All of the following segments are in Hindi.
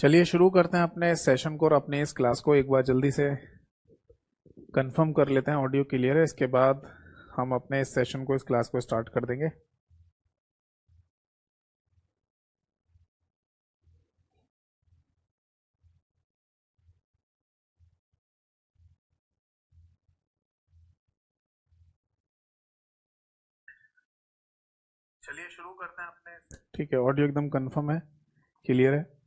चलिए शुरू करते हैं अपने इस सेशन को और अपने इस क्लास को एक बार जल्दी से कंफर्म कर लेते हैं ऑडियो क्लियर है। इसके बाद हम अपने इस सेशन को इस क्लास को स्टार्ट कर देंगे। चलिए शुरू करते हैं अपने ठीक है, ऑडियो एकदम कंफर्म है, क्लियर है।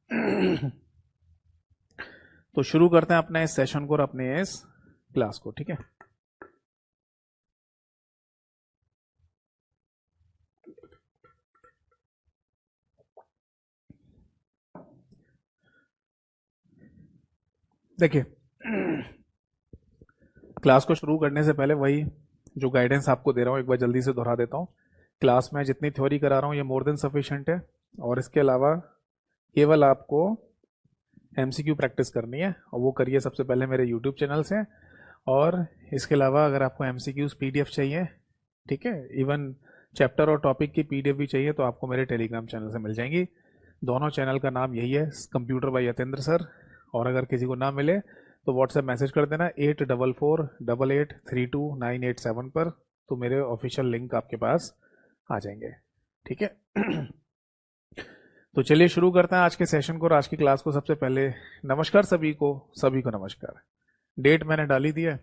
तो शुरू करते हैं अपने इस सेशन को और अपने इस क्लास को। ठीक है, देखिए क्लास को शुरू करने से पहले वही जो गाइडेंस आपको दे रहा हूँ एक बार जल्दी से दोहरा देता हूँ। क्लास में जितनी थ्योरी करा रहा हूँ ये मोर देन सफिशिएंट है, और इसके अलावा केवल आपको एमसीक्यू प्रैक्टिस करनी है, और वो करिए सबसे पहले मेरे यूट्यूब चैनल से। और इसके अलावा अगर आपको एमसीक्यूज पीडीएफ चाहिए, ठीक है, इवन चैप्टर और टॉपिक की पीडीएफ भी चाहिए, तो आपको मेरे टेलीग्राम चैनल से मिल जाएंगी। दोनों चैनल का नाम यही है, कंप्यूटर बाय यतेंद्र सर। और अगर किसी को ना मिले तो व्हाट्सएप मैसेज कर देना 8448832987 पर, तो मेरे ऑफिशियल लिंक आपके पास आ जाएंगे। ठीक है। तो चलिए शुरू करते हैं आज के सेशन को और आज की क्लास को। सबसे पहले नमस्कार सभी को नमस्कार। डेट मैंने डाली दी है।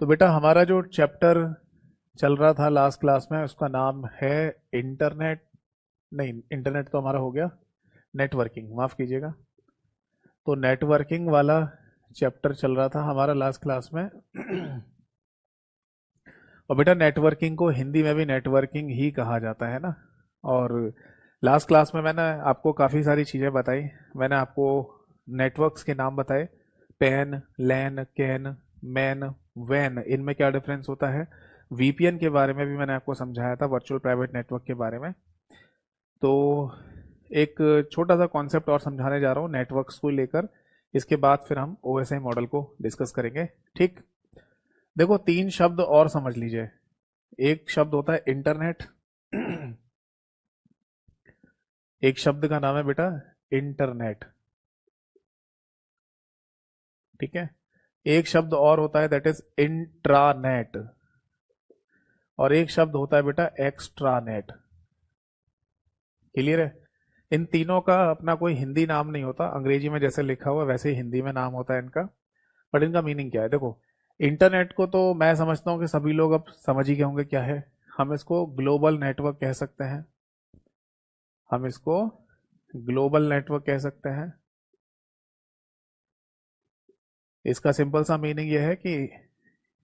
तो बेटा हमारा जो चैप्टर चल रहा था लास्ट क्लास में उसका नाम है इंटरनेट, नहीं इंटरनेट तो हमारा हो गया, नेटवर्किंग, माफ कीजिएगा। तो नेटवर्किंग वाला चैप्टर चल रहा था हमारा लास्ट क्लास में। और बेटा नेटवर्किंग को हिंदी में भी नेटवर्किंग ही कहा जाता है ना। और लास्ट क्लास में मैंने आपको काफ़ी सारी चीज़ें बताई। मैंने आपको नेटवर्क्स के नाम बताए, पैन, लैन, कैन, मैन, वैन, इनमें क्या डिफरेंस होता है। वीपीएन के बारे में भी मैंने आपको समझाया था, वर्चुअल प्राइवेट नेटवर्क के बारे में। तो एक छोटा सा कॉन्सेप्ट और समझाने जा रहा हूँ नेटवर्क्स को लेकर। इसके बाद फिर हम ओएसआई मॉडल को डिस्कस करेंगे। ठीक, देखो तीन शब्द और समझ लीजिए। एक शब्द होता है इंटरनेट। एक शब्द का नाम है बेटा इंटरनेट, ठीक है। एक शब्द और होता है दैट इज इंट्रानेट, और एक शब्द होता है बेटा एक्स्ट्रानेट। क्लियर है। इन तीनों का अपना कोई हिंदी नाम नहीं होता, अंग्रेजी में जैसे लिखा हुआ वैसे ही हिंदी में नाम होता है इनका। बट इनका मीनिंग क्या है, देखो इंटरनेट को तो मैं समझता हूँ कि सभी लोग अब समझ ही गए होंगे क्या है। हम इसको ग्लोबल नेटवर्क कह सकते हैं, हम इसको ग्लोबल नेटवर्क कह सकते हैं। इसका सिंपल सा मीनिंग यह है कि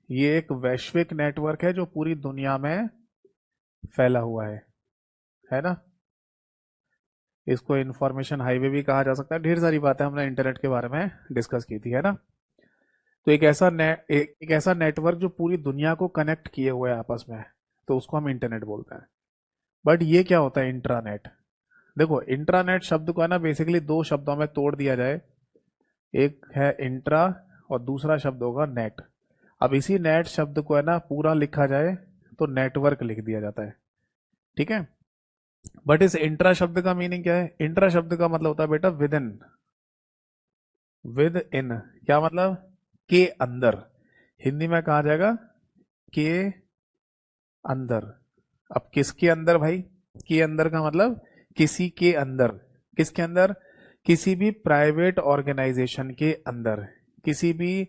ये एक वैश्विक नेटवर्क है जो पूरी दुनिया में फैला हुआ है ना। इसको इंफॉर्मेशन हाईवे भी कहा जा सकता है। ढेर सारी बातें हमने इंटरनेट के बारे में डिस्कस की थी, है ना। तो एक ऐसा नेटवर्क जो पूरी दुनिया को कनेक्ट किए हुए है आपस में, तो उसको हम इंटरनेट बोलते हैं। बट ये क्या होता है इंट्रानेट। देखो इंट्रानेट शब्द को है ना बेसिकली दो शब्दों में तोड़ दिया जाए, एक है इंट्रा और दूसरा शब्द होगा नेट। अब इसी नेट शब्द को है ना पूरा लिखा जाए तो नेटवर्क लिख दिया जाता है, ठीक है। बट इस इंट्रा शब्द का मीनिंग क्या है। इंट्रा शब्द का मतलब होता है बेटा विद इन, विद इन क्या मतलब, के अंदर। हिंदी में कहा जाएगा के अंदर। अब किसके अंदर भाई, के अंदर का मतलब किसी के अंदर। किसके अंदर, किसी भी प्राइवेट ऑर्गेनाइजेशन के अंदर, किसी भी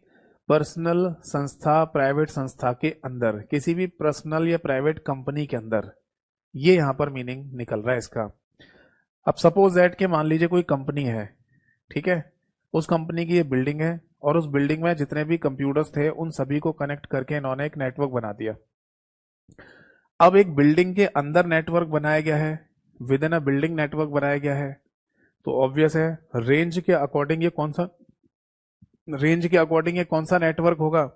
पर्सनल संस्था, प्राइवेट संस्था के अंदर, किसी भी पर्सनल या प्राइवेट कंपनी के अंदर। ये यहां पर मीनिंग निकल रहा है इसका। अब सपोज दैट के मान लीजिए कोई कंपनी है, ठीक है, उस कंपनी की ये बिल्डिंग है, और उस बिल्डिंग में जितने भी कंप्यूटर्स थे उन सभी को कनेक्ट करके इन्होंने एक नेटवर्क बना दिया। अब एक बिल्डिंग के अंदर नेटवर्क बनाया गया है, with in a building network बनाया गया है, तो ऑब्वियस है रेंज के अकॉर्डिंग ये कौन सा नेटवर्क होगा।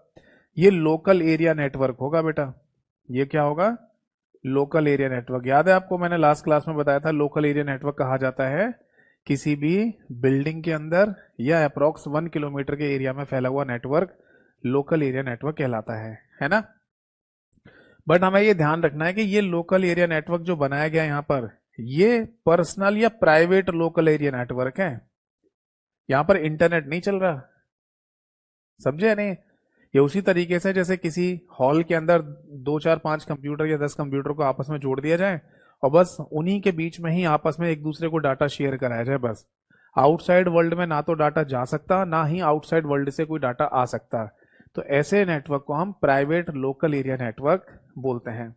ये लोकल एरिया नेटवर्क होगा बेटा। ये क्या होगा, लोकल एरिया नेटवर्क। याद है आपको, मैंने लास्ट क्लास में बताया था लोकल एरिया नेटवर्क कहा जाता है किसी भी बिल्डिंग के अंदर या अप्रोक्स 1 किलोमीटर के एरिया में फैला हुआ नेटवर्क लोकल एरिया नेटवर्क कहलाता है ना। बट हमें ये ध्यान रखना है कि ये लोकल एरिया नेटवर्क जो बनाया गया यहाँ पर, ये पर्सनल या प्राइवेट लोकल एरिया नेटवर्क है, यहां पर इंटरनेट नहीं चल रहा। समझे नहीं? ये उसी तरीके से जैसे किसी हॉल के अंदर 2 4 5 कंप्यूटर या 10 कंप्यूटर को आपस में जोड़ दिया जाए और बस उन्हीं के बीच में ही आपस में एक दूसरे को डाटा शेयर कराया जाए, बस आउटसाइड वर्ल्ड में ना तो डाटा जा सकता, ना ही आउटसाइड वर्ल्ड से कोई डाटा आ सकता। तो ऐसे नेटवर्क को हम प्राइवेट लोकल एरिया नेटवर्क बोलते हैं।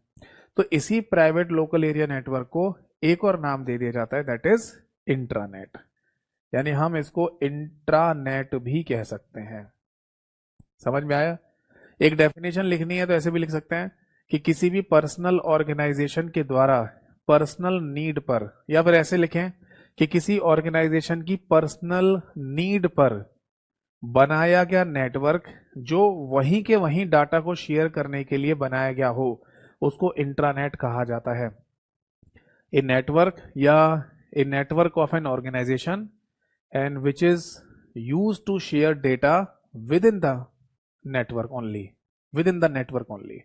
तो इसी प्राइवेट लोकल एरिया नेटवर्क को एक और नाम दे दिया जाता है, दैट इज इंट्रानेट, यानी हम इसको इंट्रानेट भी कह सकते हैं। समझ में आया? एक डेफिनेशन लिखनी है तो ऐसे भी लिख सकते हैं कि किसी भी पर्सनल ऑर्गेनाइजेशन के द्वारा पर्सनल नीड पर, या फिर ऐसे लिखें कि किसी ऑर्गेनाइजेशन की पर्सनल नीड पर बनाया गया नेटवर्क जो वहीं के वहीं डाटा को शेयर करने के लिए बनाया गया हो, उसको इंट्रानेट कहा जाता है। ए नेटवर्क या a network of an organisation and which is use to share data within the network only, within the network only.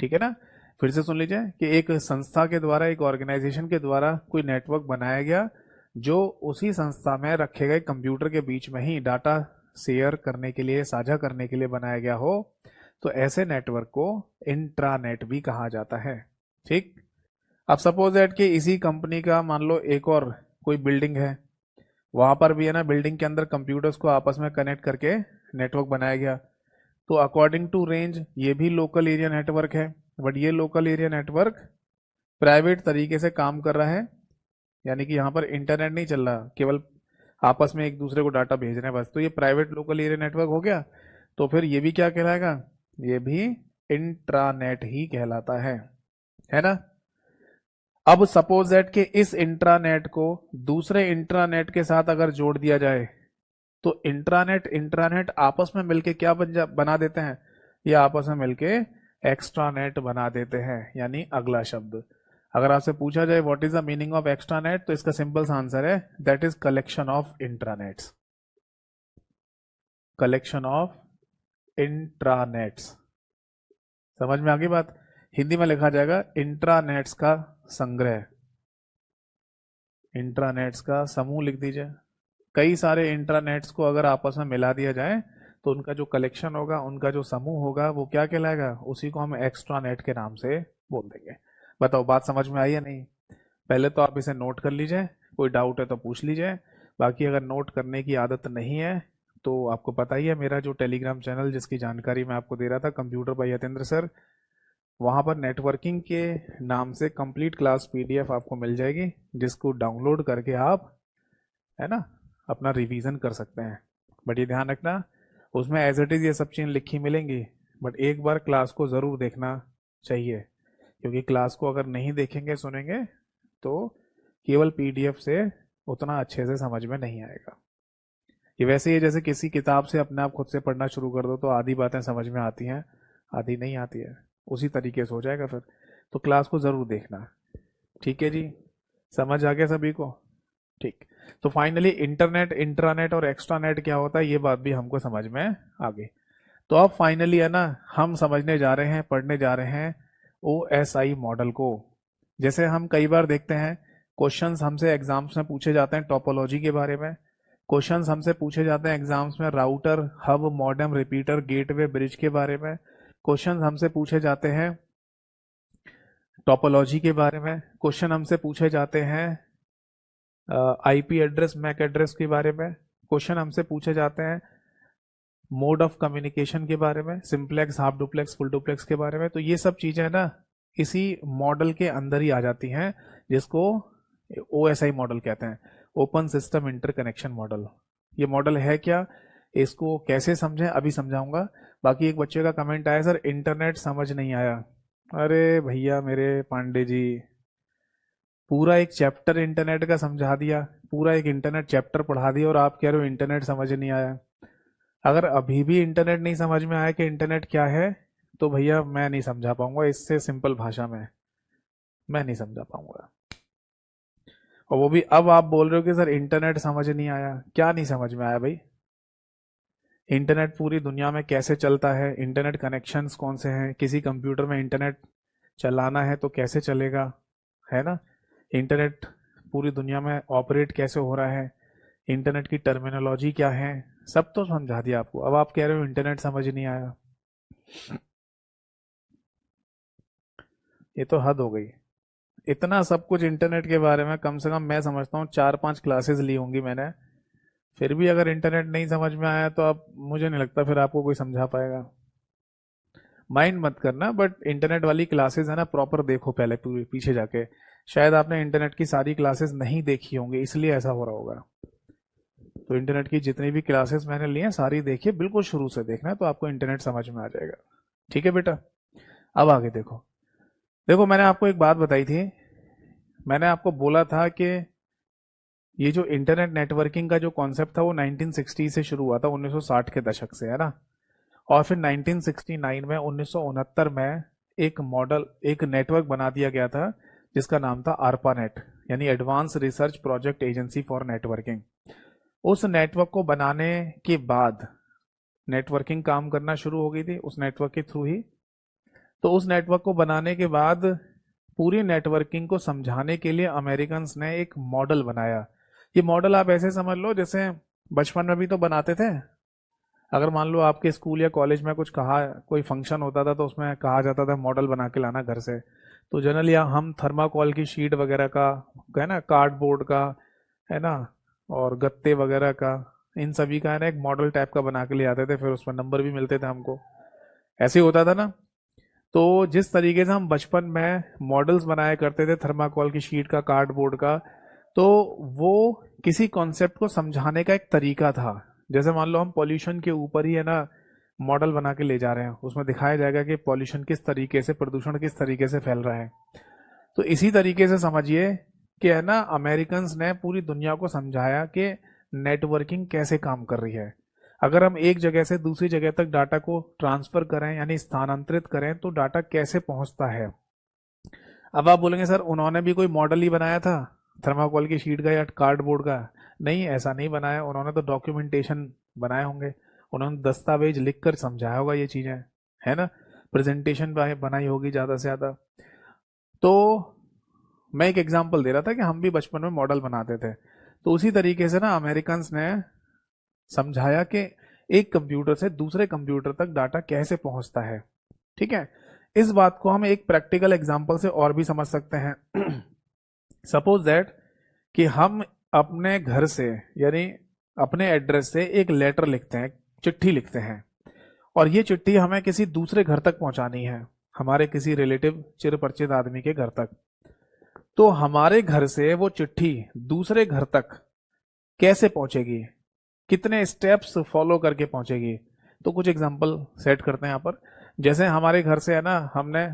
ठीक है ना? फिर से सुन लीजिए कि एक संस्था के द्वारा, एक ऑर्गेनाइजेशन के द्वारा कोई नेटवर्क बनाया गया जो उसी संस्था में रखे गए कंप्यूटर के बीच में ही डाटा शेयर करने के लिए, साझा करने के लिए बनाया गया हो, तो ऐसे नेटवर्क को इंट्रानेट भी कहा जाता है। ठीक। अब सपोज दैट कि इसी कंपनी का मान लो एक और कोई बिल्डिंग है, वहां पर भी है ना, बिल्डिंग के अंदर कंप्यूटर्स को आपस में कनेक्ट करके नेटवर्क बनाया गया। तो अकॉर्डिंग टू रेंज ये भी लोकल एरिया नेटवर्क है, बट ये लोकल एरिया नेटवर्क प्राइवेट तरीके से काम कर रहा है, यानी कि यहाँ पर इंटरनेट नहीं चल रहा, केवल आपस में एक दूसरे को डाटा भेज रहे हैं बस। तो ये प्राइवेट लोकल एरिया नेटवर्क हो गया। तो फिर ये भी क्या कहलाएगा? ये भी इंट्रानेट ही कहलाता है ना? अब सपोज दैट कि इस इंट्रानेट को दूसरे इंट्रानेट के साथ अगर जोड़ दिया जाए तो इंट्रानेट इंट्रानेट आपस में मिलके क्या बना देते हैं? ये आपस में मिलके एक्स्ट्रानेट बना देते हैं। यानी अगला शब्द अगर आपसे पूछा जाए what is the meaning of extranet, तो इसका सिंपल सा आंसर है that is collection of intranets, collection of intranets. समझ में आ गई बात? हिंदी में लिखा जाएगा इंट्रानेट्स का संग्रह, इंट्रानेट्स का समूह लिख दीजिए। कई सारे इंट्रानेट्स को अगर आपस में मिला दिया जाए तो उनका जो कलेक्शन होगा, उनका जो समूह होगा, वो क्या कहलाएगा? उसी को हम एक्स्ट्रानेट के नाम से बोल देंगे। बताओ बात समझ में आई या नहीं? पहले तो आप इसे नोट कर लीजिए, कोई डाउट है तो पूछ लीजिए। बाकी अगर नोट करने की आदत नहीं है तो आपको पता ही है मेरा जो टेलीग्राम चैनल जिसकी जानकारी मैं आपको दे रहा था, कंप्यूटर बाय यतेंद्र सर, वहां पर नेटवर्किंग के नाम से कंप्लीट क्लास पीडीएफ आपको मिल जाएगी, जिसको डाउनलोड करके आप, है ना, अपना रिवीजन कर सकते हैं। बट ये ध्यान रखना उसमें एज इट इज ये सब चीज़ लिखी मिलेंगी, बट एक बार क्लास को ज़रूर देखना चाहिए, क्योंकि क्लास को अगर नहीं देखेंगे सुनेंगे तो केवल पीडीएफ से उतना अच्छे से समझ में नहीं आएगा। ये वैसे ही जैसे किसी किताब से अपने आप खुद से पढ़ना शुरू कर दो तो आधी बातें समझ में आती हैं, आधी नहीं आती है, उसी तरीके से हो जाएगा फिर। तो क्लास को ज़रूर देखना। ठीक है जी, समझ आ गया सभी को? ठीक। तो फाइनली इंटरनेट, इंट्रानेट और एक्स्ट्रानेट क्या होता है ये बात भी हमको समझ में आ गई। तो अब फाइनली है ना, हम समझने जा रहे हैं, पढ़ने जा रहे हैं OSI मॉडल को। जैसे हम कई बार देखते हैं क्वेश्चंस हमसे एग्जाम्स में पूछे जाते हैं टोपोलॉजी के बारे में, क्वेश्चंस हमसे पूछे जाते हैं एग्जाम्स में router, hub, modem, repeater, gateway, bridge के बारे में, क्वेश्चंस हमसे पूछे जाते हैं टोपोलॉजी के बारे में, क्वेश्चन हमसे पूछे जाते हैं आईपी एड्रेस, मैक एड्रेस के बारे में, क्वेश्चन हमसे पूछे जाते हैं मोड ऑफ कम्युनिकेशन के बारे में, simplex, half duplex, full duplex के बारे में। तो ये सब चीजें ना इसी मॉडल के अंदर ही आ जाती हैं, जिसको OSI मॉडल कहते हैं, ओपन सिस्टम इंटरकनेक्शन मॉडल। ये मॉडल है क्या, इसको कैसे समझें अभी समझाऊंगा। बाकी एक बच्चे का कमेंट आया, सर इंटरनेट समझ नहीं आया। अरे भैया मेरे पांडे जी, पूरा एक चैप्टर इंटरनेट का समझा दिया, पूरा एक इंटरनेट चैप्टर पढ़ा दिया और आप कह रहे हो इंटरनेट समझ नहीं आया। अगर अभी भी इंटरनेट नहीं समझ में आया कि इंटरनेट क्या है, तो भैया मैं नहीं समझा पाऊंगा, इससे सिंपल भाषा में मैं नहीं समझा पाऊंगा। और वो भी अब आप बोल रहे हो कि सर इंटरनेट समझ नहीं आया। क्या नहीं समझ में आया भाई? इंटरनेट पूरी दुनिया में कैसे चलता है, इंटरनेट कनेक्शंस कौन से हैं, किसी कंप्यूटर में इंटरनेट चलाना है तो कैसे चलेगा, है ना? इंटरनेट पूरी दुनिया में ऑपरेट कैसे हो रहा है, इंटरनेट की टर्मिनोलॉजी क्या है, सब तो समझा दिया आपको। अब आप कह रहे हो इंटरनेट समझ नहीं आया, ये तो हद हो गई। इतना सब कुछ इंटरनेट के बारे में कम से कम मैं समझता हूँ 4-5 क्लासेस ली होंगी मैंने, फिर भी अगर इंटरनेट नहीं समझ में आया तो अब मुझे नहीं लगता फिर आपको कोई समझा पाएगा। माइंड मत करना, बट इंटरनेट वाली क्लासेस है ना प्रॉपर देखो पहले पीछे जाके। शायद आपने इंटरनेट की सारी क्लासेस नहीं देखी होंगी इसलिए ऐसा हो रहा होगा। तो इंटरनेट की जितनी भी क्लासेस मैंने ली हैं सारी देखिए, बिल्कुल शुरू से देखना तो आपको इंटरनेट समझ में आ जाएगा। ठीक है बेटा, अब आगे देखो। देखो मैंने आपको एक बात बताई थी, मैंने आपको बोला था कि ये जो इंटरनेट नेटवर्किंग का जो कॉन्सेप्ट था वो 1960 से शुरू हुआ था, 1960 के दशक से, है ना। और फिर 1969 में 1969 में एक मॉडल, एक नेटवर्क बना दिया गया था जिसका नाम था ARPANET, यानी advance research project agency for networking. उस नेटवर्क को बनाने के बाद नेटवर्किंग काम करना शुरू हो गई थी उस नेटवर्क के थ्रू ही। तो उस नेटवर्क को बनाने के बाद पूरी नेटवर्किंग को समझाने के लिए अमेरिकन ने एक मॉडल बनाया। ये मॉडल आप ऐसे समझ लो जैसे बचपन में भी तो बनाते थे। अगर मान लो आपके स्कूल या कॉलेज में कुछ कहा, कोई फंक्शन होता था तो उसमें कहा जाता था मॉडल बना के लाना घर से। तो जनरली हम थर्माकोल की शीट वगैरह का, है ना, कार्डबोर्ड का, है ना, और गत्ते वगैरह का, इन सभी का है ना एक मॉडल टाइप का बना के ले आते थे, फिर उसमें नंबर भी मिलते थे हमको। ऐसे ही होता था ना। तो जिस तरीके से हम बचपन में मॉडल्स बनाया करते थे थर्माकोल की शीट का, कार्डबोर्ड का, तो वो किसी कॉन्सेप्ट को समझाने का एक तरीका था। जैसे मान लो हम पॉल्यूशन के ऊपर ही है ना मॉडल बना के ले जा रहे हैं, उसमें दिखाया जाएगा कि पॉल्यूशन किस तरीके से, प्रदूषण किस तरीके से फैल रहा है। तो इसी तरीके से समझिए कि है ना अमेरिकन ने पूरी दुनिया को समझाया कि नेटवर्किंग कैसे काम कर रही है। अगर हम एक जगह से दूसरी जगह तक डाटा को ट्रांसफर करें यानी स्थानांतरित करें तो डाटा कैसे पहुंचता है। अब आप बोलेंगे सर उन्होंने भी कोई मॉडल ही बनाया था थर्माकोल की शीट का या कार्डबोर्ड का। नहीं, ऐसा नहीं बनाया, उन्होंने तो डॉक्यूमेंटेशन बनाए होंगे, उन्होंने दस्तावेज लिखकर समझाया होगा ये चीजें, है ना, प्रेजेंटेशन बनाई होगी ज्यादा से ज्यादा। तो मैं एक एग्जांपल दे रहा था कि हम भी बचपन में मॉडल बनाते थे। तो उसी तरीके से ना अमेरिकन ने समझाया कि एक कंप्यूटर से दूसरे कंप्यूटर तक डाटा कैसे पहुंचता है। ठीक है, इस बात को हम एक प्रैक्टिकल एग्जांपल से और भी समझ सकते हैं। सपोज दैट कि हम अपने घर से यानी अपने एड्रेस से एक लेटर लिखते हैं, चिट्ठी लिखते हैं, और ये चिट्ठी हमें किसी दूसरे घर तक पहुंचानी है, हमारे किसी रिलेटिव चिर परिचित आदमी के घर तक। तो हमारे घर से वो चिट्ठी दूसरे घर तक कैसे पहुंचेगी, कितने स्टेप्स फॉलो करके पहुंचेगी। तो कुछ एग्जांपल सेट करते हैं यहाँ पर। जैसे हमारे घर से है ना हमने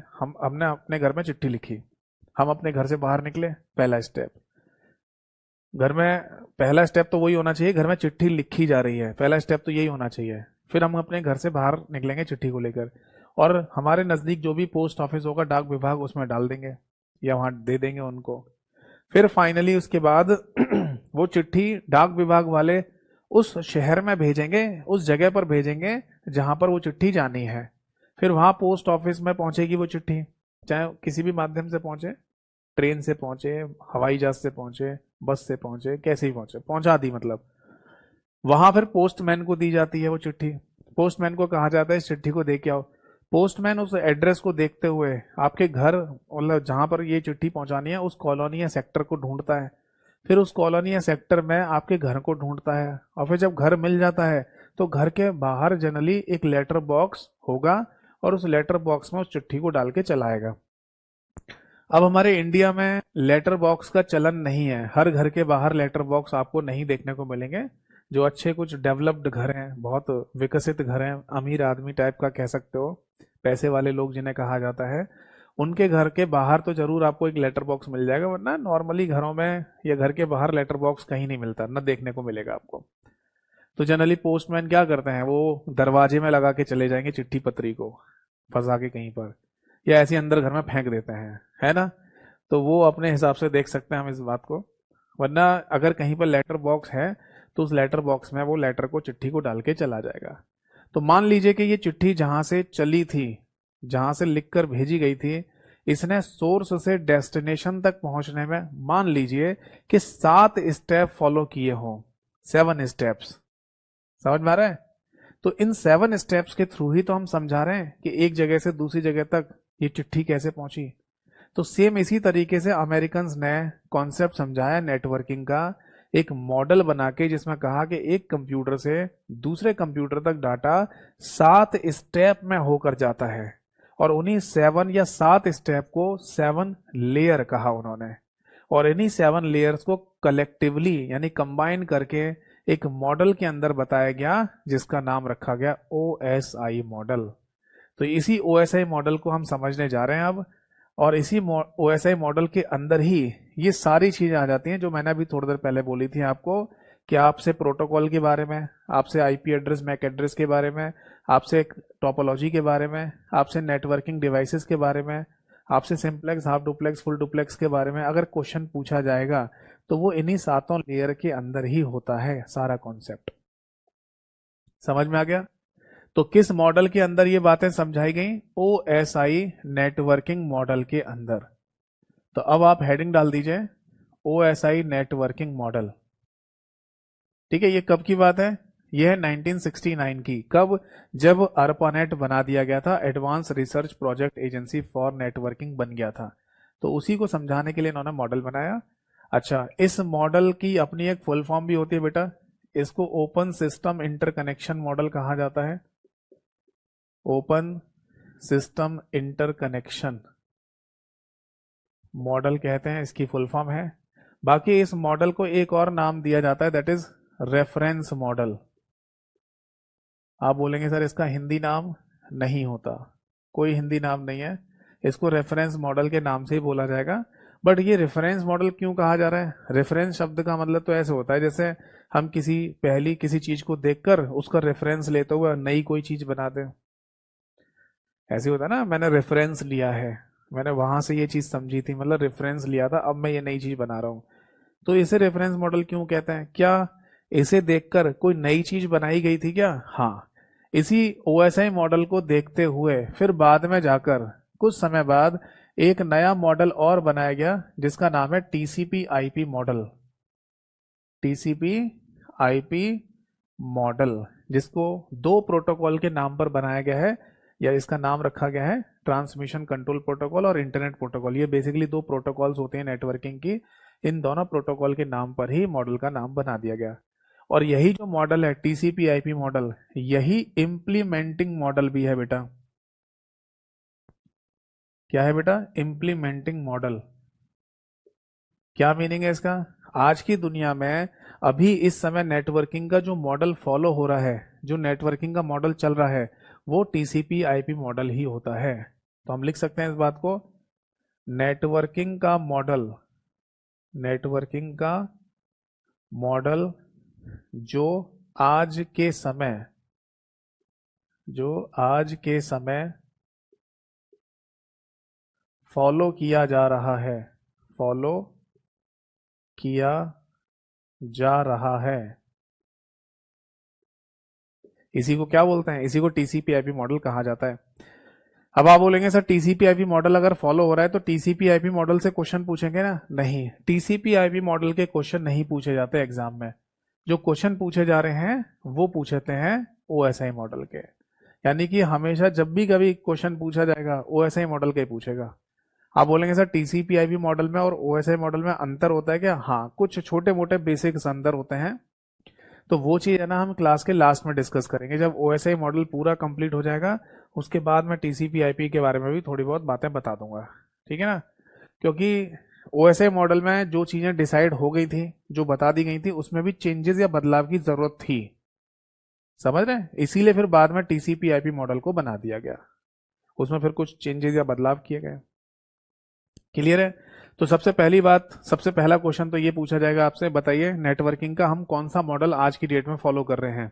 अपने घर में चिट्ठी लिखी, हम अपने घर से बाहर निकले, पहला स्टेप। घर में पहला स्टेप तो वही होना चाहिए, घर में चिट्ठी लिखी जा रही है, पहला स्टेप तो यही होना चाहिए। फिर हम अपने घर से बाहर निकलेंगे चिट्ठी को लेकर, और हमारे नजदीक जो भी पोस्ट ऑफिस होगा, डाक विभाग, उसमें डाल देंगे या वहां दे देंगे उनको। फिर फाइनली उसके बाद वो चिट्ठी डाक विभाग वाले उस शहर में भेजेंगे, उस जगह पर भेजेंगे जहां पर वो चिट्ठी जानी है। फिर वहां पोस्ट ऑफिस में पहुंचेगी वो चिट्ठी, चाहे किसी भी माध्यम से पहुंचे, ट्रेन से पहुंचे, हवाई जहाज से पहुंचे, बस से पहुंचे, कैसे ही पहुंचे, पहुंचा दी मतलब। वहां फिर पोस्टमैन को दी जाती है वो चिट्ठी। पोस्टमैन को कहा जाता है इस चिट्ठी को दे के आओ। पोस्टमैन उस एड्रेस को देखते हुए आपके घर, मतलब जहां पर ये चिट्ठी पहुंचानी है, उस कॉलोनी या सेक्टर को ढूंढता है। फिर उस कॉलोनी या सेक्टर में आपके घर को ढूंढता है, और फिर जब घर मिल जाता है तो घर के बाहर जनरली एक लेटर बॉक्स होगा, और उस लेटर बॉक्स में उस चिट्ठी को डाल के चलाएगा। अब हमारे इंडिया में लेटर बॉक्स का चलन नहीं है, हर घर के बाहर लेटर बॉक्स आपको नहीं देखने को मिलेंगे। जो अच्छे कुछ डेवलप्ड घर हैं, बहुत विकसित घर हैं, अमीर आदमी टाइप का कह सकते हो, पैसे वाले लोग जिन्हें कहा जाता है, उनके घर के बाहर तो जरूर आपको एक लेटर बॉक्स मिल जाएगा, वरना नॉर्मली घरों में या घर के बाहर लेटर बॉक्स कहीं नहीं मिलता, न देखने को मिलेगा आपको। तो जनरली पोस्टमैन क्या करते हैं, वो दरवाजे में लगा के चले जाएंगे चिट्ठी पत्री को, फंसा के कहीं पर, या ऐसे अंदर घर में फेंक देते हैं, है ना। तो वो अपने हिसाब से देख सकते हैं हम इस बात को। वरना अगर कहीं पर लेटर बॉक्स है तो उस लेटर बॉक्स में वो लेटर को, चिट्ठी को डाल के चला जाएगा। तो मान लीजिए कि ये चिट्ठी जहां से चली थी, जहां से लिखकर भेजी गई थी, इसने सोर्स से डेस्टिनेशन तक पहुंचने में मान लीजिए कि 7 स्टेप फॉलो किए हों, 7 स्टेप्स। समझ में आ रहा है? तो इन 7 स्टेप्स के थ्रू ही तो हम समझा रहे हैं कि एक जगह से दूसरी जगह तक ये चिट्ठी कैसे पहुंची। तो सेम इसी तरीके से अमेरिकन ने कॉन्सेप्ट समझाया नेटवर्किंग का, एक मॉडल बना के, जिसमें कहा कि एक कंप्यूटर से दूसरे कंप्यूटर तक डाटा 7 स्टेप में होकर जाता है, और उन्हीं 7 या 7 स्टेप को 7 लेयर कहा उन्होंने, और इन्हीं 7 लेयर्स को कलेक्टिवली यानी कंबाइन करके एक मॉडल के अंदर बताया गया, जिसका नाम रखा गया OSI मॉडल। तो इसी OSI मॉडल को हम समझने जा रहे हैं अब, और इसी OSI मॉडल के अंदर ही ये सारी चीजें आ जाती हैं जो मैंने अभी थोड़ी देर पहले बोली थी आपको, कि आपसे प्रोटोकॉल के बारे में, आपसे आईपी एड्रेस मैक एड्रेस के बारे में, आपसे टोपोलॉजी के बारे में, आपसे नेटवर्किंग डिवाइसेस के बारे में, आपसे simplex, half duplex, full duplex के बारे में अगर क्वेश्चन पूछा जाएगा तो वो इन्हीं 7 लेयर के अंदर ही होता है सारा कॉन्सेप्ट। समझ में आ गया? तो किस मॉडल के अंदर ये बातें समझाई गई? OSI नेटवर्किंग मॉडल के अंदर। तो अब आप हेडिंग डाल दीजिए OSI नेटवर्किंग मॉडल। ठीक है, ये कब की बात है? ये है 1969 की। कब? जब ARPANET बना दिया गया था, advance research project agency for networking बन गया था। तो उसी को समझाने के लिए इन्होंने मॉडल बनाया। अच्छा, इस मॉडल की अपनी एक फुल फॉर्म भी होती है बेटा, इसको ओपन सिस्टम इंटरकनेक्शन मॉडल कहा जाता है। ओपन सिस्टम इंटरकनेक्शन मॉडल कहते हैं, इसकी फुल फॉर्म है। बाकी इस मॉडल को एक और नाम दिया जाता है, दैट इज रेफरेंस मॉडल। आप बोलेंगे सर इसका हिंदी नाम नहीं होता, कोई हिंदी नाम नहीं है, इसको रेफरेंस मॉडल के नाम से ही बोला जाएगा। बट ये रेफरेंस मॉडल क्यों कहा जा रहा है? रेफरेंस शब्द का मतलब तो ऐसे होता है जैसे हम किसी चीज को देखकर उसका रेफरेंस लेते हुए नई कोई चीज बनाते हैं, ऐसे होता है ना, मैंने रेफरेंस लिया है, मैंने वहां से ये चीज समझी थी, मतलब रेफरेंस लिया था, अब मैं ये नई चीज बना रहा हूं। तो इसे रेफरेंस मॉडल क्यों कहते हैं? क्या इसे देखकर कोई नई चीज बनाई गई थी क्या? हाँ, इसी OSI मॉडल को देखते हुए फिर बाद में जाकर कुछ समय बाद एक नया मॉडल और बनाया गया, जिसका नाम है TCP/IP मॉडल। TCP/IP मॉडल, जिसको 2 प्रोटोकॉल के नाम पर बनाया गया है, या इसका नाम रखा गया है ट्रांसमिशन कंट्रोल प्रोटोकॉल और इंटरनेट प्रोटोकॉल। ये बेसिकली 2 प्रोटोकॉल्स होते हैं नेटवर्किंग की, इन दोनों प्रोटोकॉल के नाम पर ही मॉडल का नाम बना दिया गया। और यही जो मॉडल है TCP/IP मॉडल, यही इम्प्लीमेंटिंग मॉडल भी है बेटा। क्या है बेटा? Implementing model. क्या मीनिंग है इसका? आज की दुनिया में अभी इस समय नेटवर्किंग का जो मॉडल फॉलो हो रहा है, जो नेटवर्किंग का मॉडल चल रहा है, वो TCP/IP मॉडल ही होता है। तो हम लिख सकते हैं इस बात को, नेटवर्किंग का मॉडल, नेटवर्किंग का मॉडल जो आज के समय, जो आज के समय फॉलो किया जा रहा है, फॉलो किया जा रहा है, इसी को क्या बोलते हैं? इसी को TCP/IP मॉडल कहा जाता है। अब आप बोलेंगे सर TCP/IP मॉडल अगर फॉलो हो रहा है तो TCP/IP मॉडल से क्वेश्चन पूछेंगे ना? नहीं, TCP/IP मॉडल के क्वेश्चन नहीं पूछे जाते एग्जाम में। जो क्वेश्चन पूछे जा रहे हैं वो पूछते हैं OSI मॉडल के। यानी कि हमेशा जब भी कभी क्वेश्चन पूछा जाएगा OSI मॉडल का ही पूछेगा। आप बोलेंगे सर TCP/IP मॉडल में और OSI मॉडल में अंतर होता है क्या? हाँ, कुछ छोटे मोटे बेसिक अंतर होते हैं। तो वो चीज है ना, हम क्लास के लास्ट में डिस्कस करेंगे, जब OSI मॉडल पूरा कंप्लीट हो जाएगा उसके बाद मैं TCP/IP के बारे में भी थोड़ी बहुत बातें बता दूंगा। ठीक है ना? क्योंकि OSI मॉडल में जो चीजें डिसाइड हो गई थी, जो बता दी गई थी, उसमें भी चेंजेस या बदलाव की जरूरत थी। समझ रहे हैं? इसीलिए फिर बाद में TCP/IP मॉडल को बना दिया गया, उसमें फिर कुछ चेंजेस या बदलाव किए गए। क्लियर है? तो सबसे पहली बात, सबसे पहला क्वेश्चन तो ये पूछा जाएगा आपसे, बताइए नेटवर्किंग का हम कौन सा मॉडल आज की डेट में फॉलो कर रहे हैं?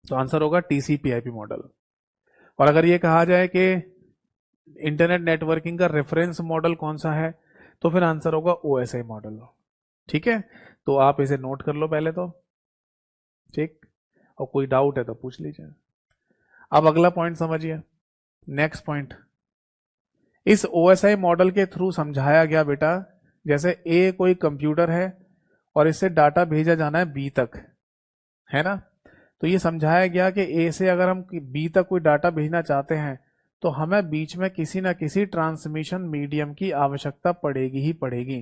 तो आंसर होगा TCP/IP मॉडल। और अगर ये कहा जाए कि इंटरनेट नेटवर्किंग का रेफरेंस मॉडल कौन सा है, तो फिर आंसर होगा OSI मॉडल। ठीक है, तो आप इसे नोट कर लो पहले तो। ठीक, और कोई डाउट है तो पूछ लीजिए। अब अगला पॉइंट समझिए, नेक्स्ट पॉइंट, इस ओएसआई मॉडल के थ्रू समझाया गया बेटा, जैसे ए कोई कंप्यूटर है और इससे डाटा भेजा जाना है बी तक, है ना। तो ये समझाया गया कि ए से अगर हम बी तक कोई डाटा भेजना चाहते हैं तो हमें बीच में किसी ना किसी ट्रांसमिशन मीडियम की आवश्यकता पड़ेगी ही पड़ेगी।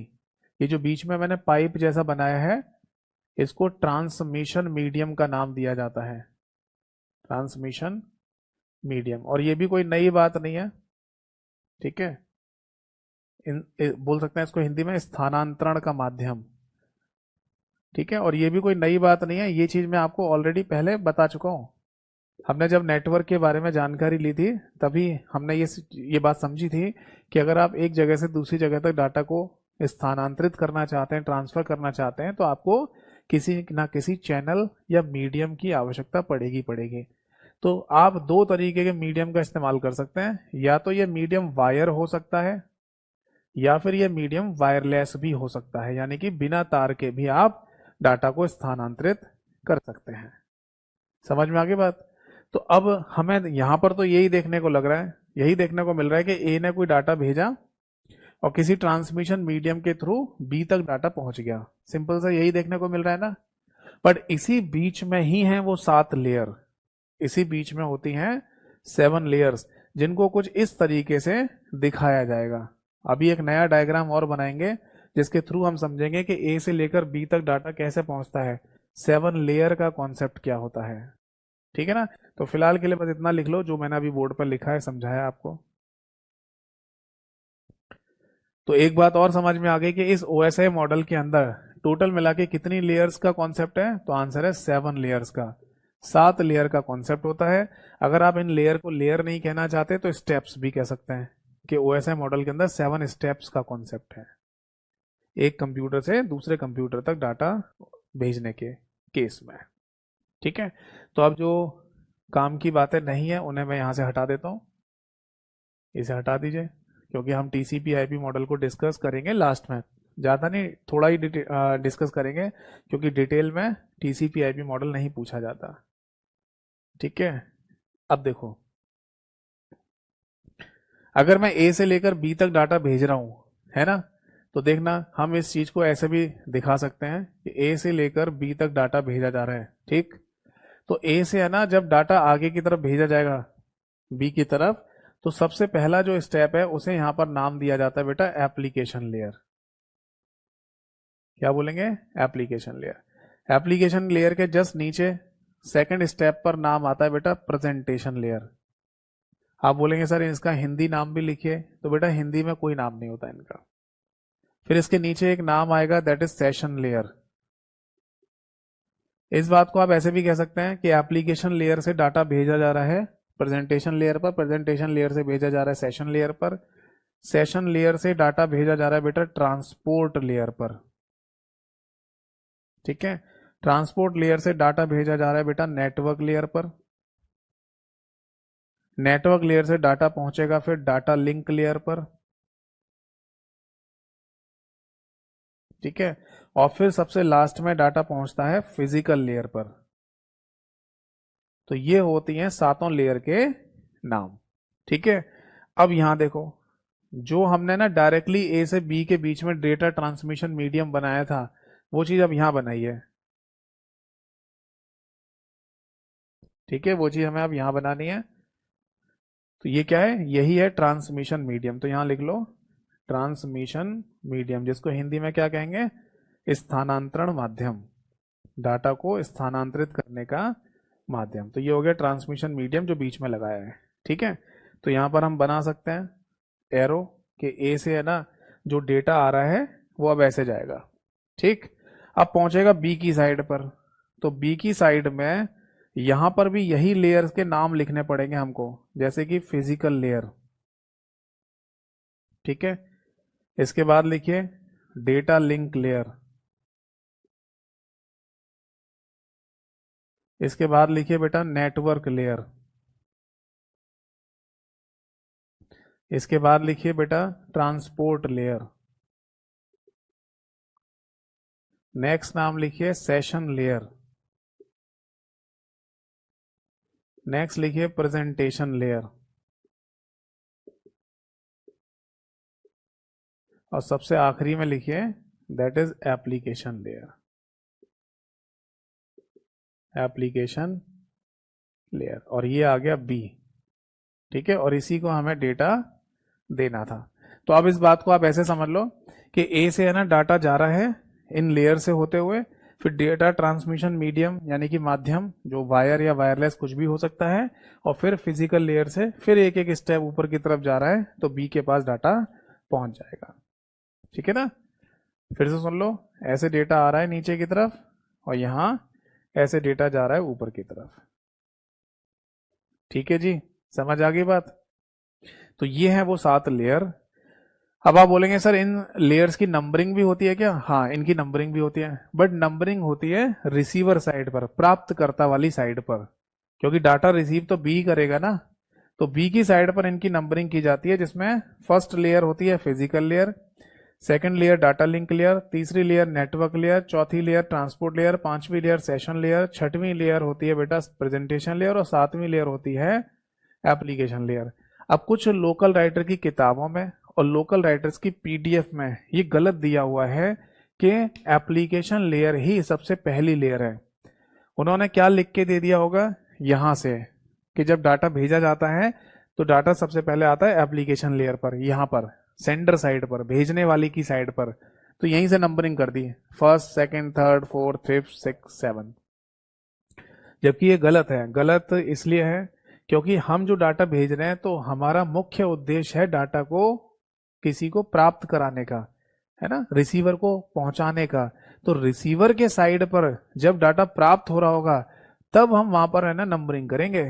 ये जो बीच में मैंने पाइप जैसा बनाया है इसको ट्रांसमिशन मीडियम का नाम दिया जाता है, ट्रांसमिशन मीडियम। और ये भी कोई नई बात नहीं है, ठीक है। बोल सकते हैं इसको हिंदी में स्थानांतरण का माध्यम, ठीक है। और ये भी कोई नई बात नहीं है, ये चीज मैं आपको ऑलरेडी पहले बता चुका हूं। हमने जब नेटवर्क के बारे में जानकारी ली थी तभी हमने ये बात समझी थी कि अगर आप एक जगह से दूसरी जगह तक डाटा को स्थानांतरित करना चाहते हैं, ट्रांसफर करना चाहते हैं, तो आपको किसी ना किसी चैनल या मीडियम की आवश्यकता पड़ेगी पड़ेगी। तो आप दो तरीके के मीडियम का इस्तेमाल कर सकते हैं, या तो ये मीडियम वायर हो सकता है या फिर ये मीडियम वायरलेस भी हो सकता है, यानी कि बिना तार के भी आप डाटा को स्थानांतरित कर सकते हैं। समझ में आ गई बात। तो अब हमें यहां पर तो यही देखने को लग रहा है, यही देखने को मिल रहा है कि ए ने कोई डाटा भेजा और किसी ट्रांसमिशन मीडियम के थ्रू बी तक डाटा पहुंच गया, सिंपल सा यही देखने को मिल रहा है ना। बट इसी बीच में ही है वो 7 लेयर, इसी बीच में होती हैं 7 लेयर्स, जिनको कुछ इस तरीके से दिखाया जाएगा। अभी एक नया डायग्राम और बनाएंगे जिसके थ्रू हम समझेंगे कि ए से लेकर बी तक डाटा कैसे पहुंचता है, 7 लेयर का कॉन्सेप्ट क्या होता है, ठीक है ना। तो फिलहाल के लिए बस इतना लिख लो जो मैंने अभी बोर्ड पर लिखा है, समझाया आपको। तो एक बात और समझ में आ गई कि इस ओएसआई मॉडल के अंदर टोटल मिला के कितनी लेयर्स का कॉन्सेप्ट है, तो आंसर है 7 लेयर्स का, 7 लेयर का कॉन्सेप्ट होता है। अगर आप इन लेयर को लेयर नहीं कहना चाहते तो स्टेप्स भी कह सकते हैं कि ओएसआई मॉडल के अंदर 7 स्टेप्स का कॉन्सेप्ट है, एक कंप्यूटर से दूसरे कंप्यूटर तक डाटा भेजने के केस में, ठीक है। तो अब जो काम की बातें नहीं है उन्हें मैं यहां से हटा देता हूं, इसे हटा दीजिए, क्योंकि हम टीसीपी आईपी मॉडल को डिस्कस करेंगे लास्ट में, ज़्यादा नहीं थोड़ा ही डिस्कस करेंगे, क्योंकि डिटेल में टीसीपी आईपी मॉडल नहीं पूछा जाता, ठीक है। अब देखो, अगर मैं ए से लेकर बी तक डाटा भेज रहा हूं, है ना, तो देखना हम इस चीज को ऐसे भी दिखा सकते हैं कि ए से लेकर बी तक डाटा भेजा जा रहा है, ठीक। तो ए से है ना, जब डाटा आगे की तरफ भेजा जाएगा बी की तरफ, तो सबसे पहला जो स्टेप है उसे यहां पर नाम दिया जाता है बेटा एप्लीकेशन लेयर। क्या बोलेंगे, एप्लीकेशन लेयर। एप्लीकेशन लेयर के जस्ट नीचे सेकंड स्टेप पर नाम आता है बेटा प्रेजेंटेशन लेयर। आप बोलेंगे सर इसका हिंदी नाम भी लिखिए, तो बेटा हिंदी में कोई नाम नहीं होता इनका। फिर इसके नीचे एक नाम आएगा दैट इज सेशन लेयर। इस बात को आप ऐसे भी कह सकते हैं कि एप्लीकेशन लेयर से डाटा भेजा जा रहा है प्रेजेंटेशन लेयर पर, प्रेजेंटेशन लेयर से भेजा जा रहा है सेशन लेयर पर, सेशन लेयर से डाटा भेजा जा रहा है बेटा ट्रांसपोर्ट लेयर पर, ठीक है। ट्रांसपोर्ट लेयर से डाटा भेजा जा रहा है बेटा नेटवर्क लेयर पर, नेटवर्क लेयर से डाटा पहुंचेगा फिर डाटा लिंक लेयर पर, ठीक है। और फिर सबसे लास्ट में डाटा पहुंचता है फिजिकल लेयर पर। तो ये होती हैं 7 लेयर के नाम, ठीक है। अब यहां देखो, जो हमने ना डायरेक्टली ए से बी के बीच में डेटा ट्रांसमिशन मीडियम बनाया था, वो चीज अब यहां बनाई है, ठीक है। वो चीज हमें अब यहां बनानी है। तो ये क्या है, यही है ट्रांसमिशन मीडियम। तो यहां लिख लो ट्रांसमिशन मीडियम, जिसको हिंदी में क्या कहेंगे, स्थानांतरण माध्यम, डाटा को स्थानांतरित करने का माध्यम। तो ये हो गया ट्रांसमिशन मीडियम जो बीच में लगाया है, ठीक है। तो यहां पर हम बना सकते हैं एरो के ए से है ना, जो डेटा आ रहा है वो अब ऐसे जाएगा, ठीक। अब पहुंचेगा बी की साइड पर, तो बी की साइड में यहां पर भी यही लेयर्स के नाम लिखने पड़ेंगे हमको, जैसे कि फिजिकल लेयर, ठीक है। इसके बाद लिखिए डेटा लिंक लेयर, इसके बाद लिखिए बेटा नेटवर्क लेयर, इसके बाद लिखिए बेटा ट्रांसपोर्ट लेयर, नेक्स्ट नाम लिखिए सेशन लेयर, नेक्स्ट लिखिए प्रेजेंटेशन लेयर, और सबसे आखिरी में लिखिए that is application layer, application layer, और ये आ गया बी। ठीक है, और इसी को हमें डेटा देना था। तो अब इस बात को आप ऐसे समझ लो कि ए से है ना डाटा जा रहा है इन लेयर से होते हुए, फिर डेटा ट्रांसमिशन मीडियम यानी कि माध्यम जो वायर या वायरलेस कुछ भी हो सकता है, और फिर फिजिकल लेयर से फिर एक एक स्टेप ऊपर की तरफ जा रहा है तो बी के पास डाटा पहुंच जाएगा। ठीक है ना, फिर से सुन लो, ऐसे डेटा आ रहा है नीचे की तरफ और यहां ऐसे डेटा जा रहा है ऊपर की तरफ। ठीक है जी, समझ आ गई बात। तो ये है वो 7 लेयर। अब आप बोलेंगे सर इन लेयर्स की नंबरिंग भी होती है क्या? हाँ, इनकी नंबरिंग भी होती है, बट नंबरिंग होती है रिसीवर साइड पर, प्राप्तकर्ता वाली साइड पर, क्योंकि डाटा रिसीव तो बी करेगा ना। तो बी की साइड पर इनकी नंबरिंग की जाती है, जिसमें फर्स्ट लेयर होती है physical layer, second layer data link layer, तीसरी लेयर नेटवर्क लेयर, चौथी लेयर ट्रांसपोर्ट लेयर, पांचवी लेयर सेशन लेयर, छठवीं लेयर होती है बेटा प्रेजेंटेशन लेयर, और सातवीं लेयर होती है एप्लीकेशन लेयर। अब कुछ लोकल राइटर की किताबों में और लोकल राइटर्स की पीडीएफ में ये गलत दिया हुआ है कि एप्लीकेशन लेयर ही सबसे पहली लेयर है। उन्होंने क्या लिख के दे दिया होगा यहां से कि जब डाटा भेजा जाता है तो डाटा सबसे पहले आता है एप्लीकेशन लेयर पर, यहां पर सेंडर साइड पर, भेजने वाले की साइड पर। तो यहीं से नंबरिंग कर दी, first second third fourth fifth six seven, जबकि ये गलत है। गलत इसलिए है क्योंकि हम जो डाटा भेज रहे हैं तो हमारा मुख्य उद्देश्य है डाटा को किसी को प्राप्त कराने का, है ना, रिसीवर को पहुंचाने का। तो रिसीवर के साइड पर जब डाटा प्राप्त हो रहा होगा तब हम वहां पर है ना नंबरिंग करेंगे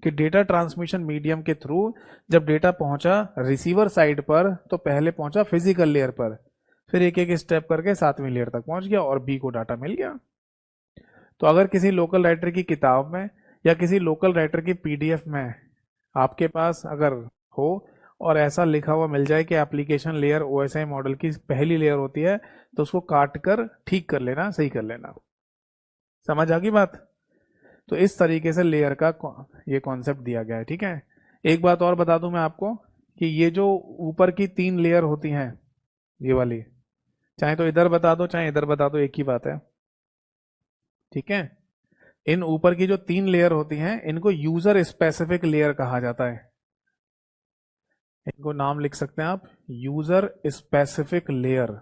कि डेटा ट्रांसमिशन मीडियम के थ्रू जब डेटा पहुंचा रिसीवर साइड पर तो पहले पहुंचा फिजिकल लेयर पर, फिर एक एक स्टेप करके सातवीं लेयर तक पहुंच गया और बी को डाटा मिल गया। तो अगर किसी लोकल राइटर की किताब में या किसी लोकल राइटर की पीडीएफ में आपके पास अगर हो और ऐसा लिखा हुआ मिल जाए कि एप्लीकेशन लेयर ओएसआई मॉडल की पहली लेयर होती है, तो उसको काट कर ठीक कर लेना, सही कर लेना। समझ आ गई बात? तो इस तरीके से लेयर का ये कॉन्सेप्ट दिया गया है। ठीक है, एक बात और बता दूं मैं आपको कि ये जो ऊपर की 3 लेयर होती हैं ये वाली, चाहे तो इधर बता दो चाहे इधर बता दो, एक ही बात है। ठीक है, इन ऊपर की जो 3 लेयर होती हैं इनको यूजर स्पेसिफिक लेयर कहा जाता है। इनको नाम लिख सकते हैं आप, यूजर स्पेसिफिक लेयर।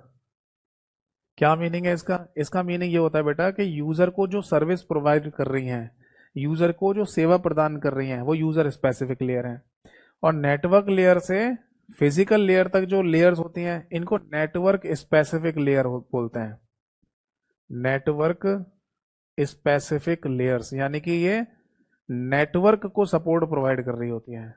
क्या मीनिंग है इसका? इसका मीनिंग ये होता है बेटा कि यूजर को जो सर्विस प्रोवाइड कर रही हैं, यूजर को जो सेवा प्रदान कर रही हैं, वो यूजर स्पेसिफिक लेयर है। और नेटवर्क लेयर से फिजिकल लेयर तक जो लेयर्स होती हैं इनको नेटवर्क स्पेसिफिक लेयर बोलते हैं। नेटवर्क स्पेसिफिक लेयर्स यानी कि ये नेटवर्क को सपोर्ट प्रोवाइड कर रही होती हैं।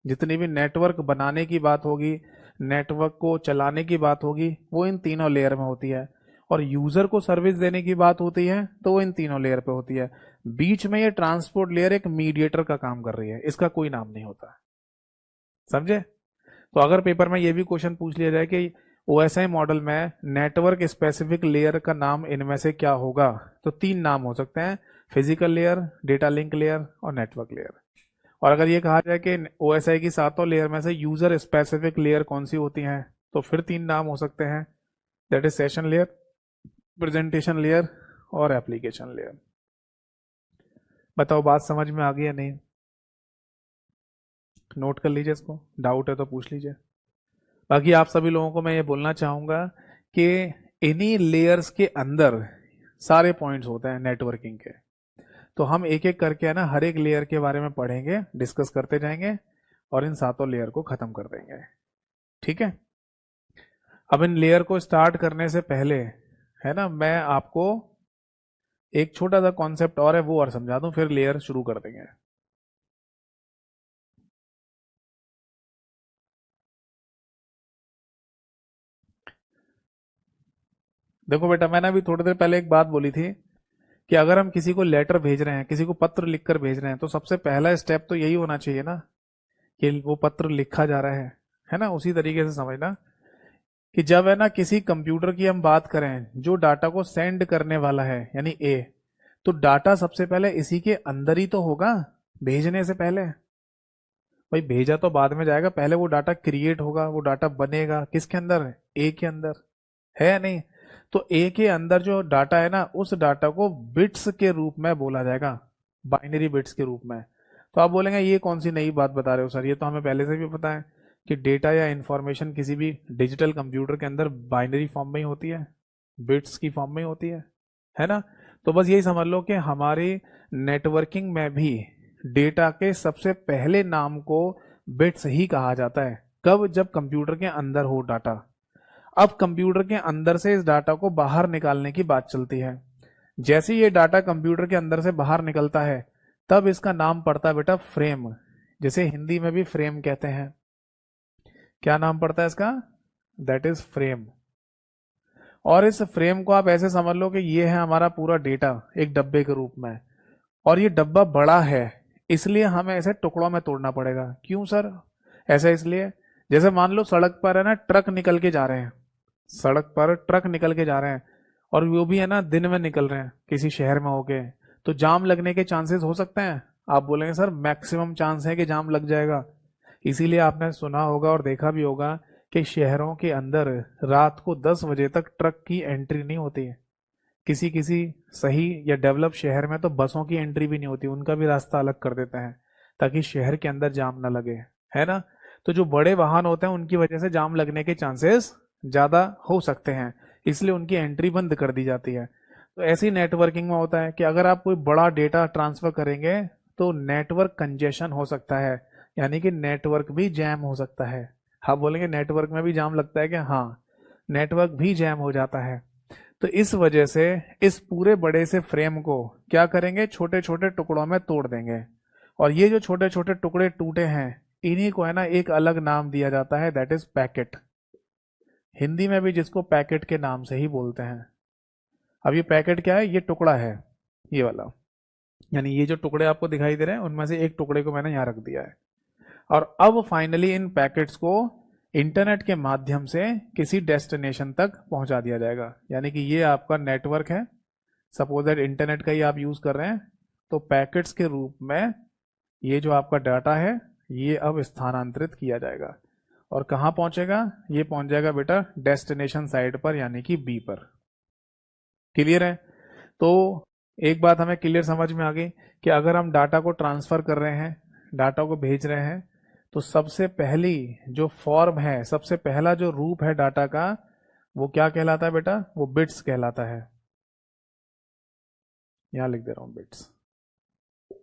जितनी भी नेटवर्क बनाने की बात होगी, नेटवर्क को चलाने की बात होगी, वो इन तीनों लेयर में होती है। और यूजर को सर्विस देने की बात होती है तो वो इन तीनों लेयर पे होती है। बीच में ये ट्रांसपोर्ट लेयर एक मीडिएटर का काम कर रही है, इसका कोई नाम नहीं होता। समझे? तो अगर पेपर में ये भी क्वेश्चन पूछ लिया जाए कि ओएसआई मॉडल में नेटवर्क स्पेसिफिक लेयर का नाम इनमें से क्या होगा, तो 3 नाम हो सकते हैं, physical layer, data link layer और नेटवर्क लेयर। और अगर ये कहा जाए कि ओएसआई की 7 लेयर में से यूजर स्पेसिफिक लेयर कौन सी होती है, तो फिर 3 नाम हो सकते हैं, that is session layer, presentation layer और एप्लीकेशन लेयर। बताओ बात समझ में आ गई या नहीं? नोट कर लीजिए इसको, डाउट है तो पूछ लीजिए। बाकी आप सभी लोगों को मैं ये बोलना चाहूंगा कि इन्हीं लेयर्स के अंदर सारे पॉइंट्स होते हैं नेटवर्किंग के। तो हम एक एक करके है ना हर एक लेयर के बारे में पढ़ेंगे, डिस्कस करते जाएंगे और इन 7 लेयर को खत्म कर देंगे। ठीक है, अब इन लेयर को स्टार्ट करने से पहले है ना मैं आपको एक छोटा सा कॉन्सेप्ट और है वो और समझा दूं, फिर लेयर शुरू कर देंगे। देखो बेटा, मैंने अभी थोड़ी देर पहले एक बात बोली थी कि अगर हम किसी को लेटर भेज रहे हैं, किसी को पत्र लिखकर भेज रहे हैं, तो सबसे पहला स्टेप तो यही होना चाहिए ना कि वो पत्र लिखा जा रहा है ना। उसी तरीके से समझना कि जब है ना किसी कंप्यूटर की हम बात करें जो डाटा को सेंड करने वाला है यानी ए, तो डाटा सबसे पहले इसी के अंदर ही तो होगा भेजने से पहले। भाई भेजा तो बाद में जाएगा, पहले वो डाटा क्रिएट होगा, वो डाटा बनेगा किसके अंदर, ए के अंदर, है या नहीं। तो ए के अंदर जो डाटा है ना, उस डाटा को बिट्स के रूप में बोला जाएगा, बाइनरी बिट्स के रूप में। तो आप बोलेंगे ये कौन सी नई बात बता रहे हो सर, ये तो हमें पहले से भी पता है कि डेटा या इंफॉर्मेशन किसी भी डिजिटल कंप्यूटर के अंदर बाइनरी फॉर्म में ही होती है, बिट्स की फॉर्म में ही होती है ना। तो बस यही समझ लो कि हमारी नेटवर्किंग में भी डेटा के सबसे पहले नाम को बिट्स ही कहा जाता है। कब, जब कंप्यूटर के अंदर हो डाटा। अब कंप्यूटर के अंदर से इस डाटा को बाहर निकालने की बात चलती है। जैसे ये डाटा कंप्यूटर के अंदर से बाहर निकलता है, तब इसका नाम पड़ता है बेटा फ्रेम, जैसे हिंदी में भी फ्रेम कहते हैं। क्या नाम पड़ता है इसका, दैट इज फ्रेम। और इस फ्रेम को आप ऐसे समझ लो कि ये है हमारा पूरा डेटा एक डब्बे के रूप में। और ये डब्बा बड़ा है, इसलिए हमें ऐसे टुकड़ों में तोड़ना पड़ेगा। क्यों सर, ऐसा इसलिए, जैसे मान लो सड़क पर है ना ट्रक निकल के जा रहे हैं, सड़क पर ट्रक निकल के जा रहे हैं, और वो भी है ना दिन में निकल रहे हैं किसी शहर में होके, तो जाम लगने के चांसेस हो सकते हैं। आप बोलेंगे सर मैक्सिमम चांस है कि जाम लग जाएगा। इसीलिए आपने सुना होगा और देखा भी होगा कि शहरों के अंदर रात को 10 बजे तक ट्रक की एंट्री नहीं होती है। किसी किसी सही या डेवलप शहर में तो बसों की एंट्री भी नहीं होती, उनका भी रास्ता अलग कर देते हैं ताकि शहर के अंदर जाम ना लगे, है ना। तो जो बड़े वाहन होते हैं उनकी वजह से जाम लगने के चांसेस ज्यादा हो सकते हैं, इसलिए उनकी एंट्री बंद कर दी जाती है। तो ऐसी नेटवर्किंग में होता है कि अगर आप कोई बड़ा डेटा ट्रांसफर करेंगे तो नेटवर्क कंजेशन हो सकता है, यानी कि नेटवर्क भी जैम हो सकता है। आप बोलेंगे नेटवर्क में भी जाम लगता है क्या, हाँ, नेटवर्क भी जैम हो जाता है। तो इस वजह से इस पूरे बड़े से फ्रेम को क्या करेंगे, छोटे छोटे टुकड़ों में तोड़ देंगे। और ये जो छोटे छोटे टुकड़े टूटे हैं, इन्हीं को है ना एक अलग नाम दिया जाता है, दैट इज पैकेट। हिंदी में भी जिसको पैकेट के नाम से ही बोलते हैं। अब ये पैकेट क्या है, ये टुकड़ा है, ये वाला, यानी ये जो टुकड़े आपको दिखाई दे रहे हैं उनमें से एक टुकड़े को मैंने यहाँ रख दिया है। और अब फाइनली इन पैकेट्स को इंटरनेट के माध्यम से किसी डेस्टिनेशन तक पहुंचा दिया जाएगा। यानी कि ये आपका नेटवर्क है, सपोज दैट इंटरनेट का ही आप यूज कर रहे हैं, तो पैकेट्स के रूप में ये जो आपका डाटा है ये अब स्थानांतरित किया जाएगा। और कहाँ पहुंचेगा, ये पहुंच जाएगा बेटा डेस्टिनेशन साइट पर, यानी कि बी पर। क्लियर है। तो एक बात हमें क्लियर समझ में आ गई कि अगर हम डाटा को ट्रांसफर कर रहे हैं, डाटा को भेज रहे हैं, तो सबसे पहली जो फॉर्म है, सबसे पहला जो रूप है डाटा का, वो क्या कहलाता है बेटा, वो बिट्स कहलाता है। यहां लिख दे रहा हूं बिट्स,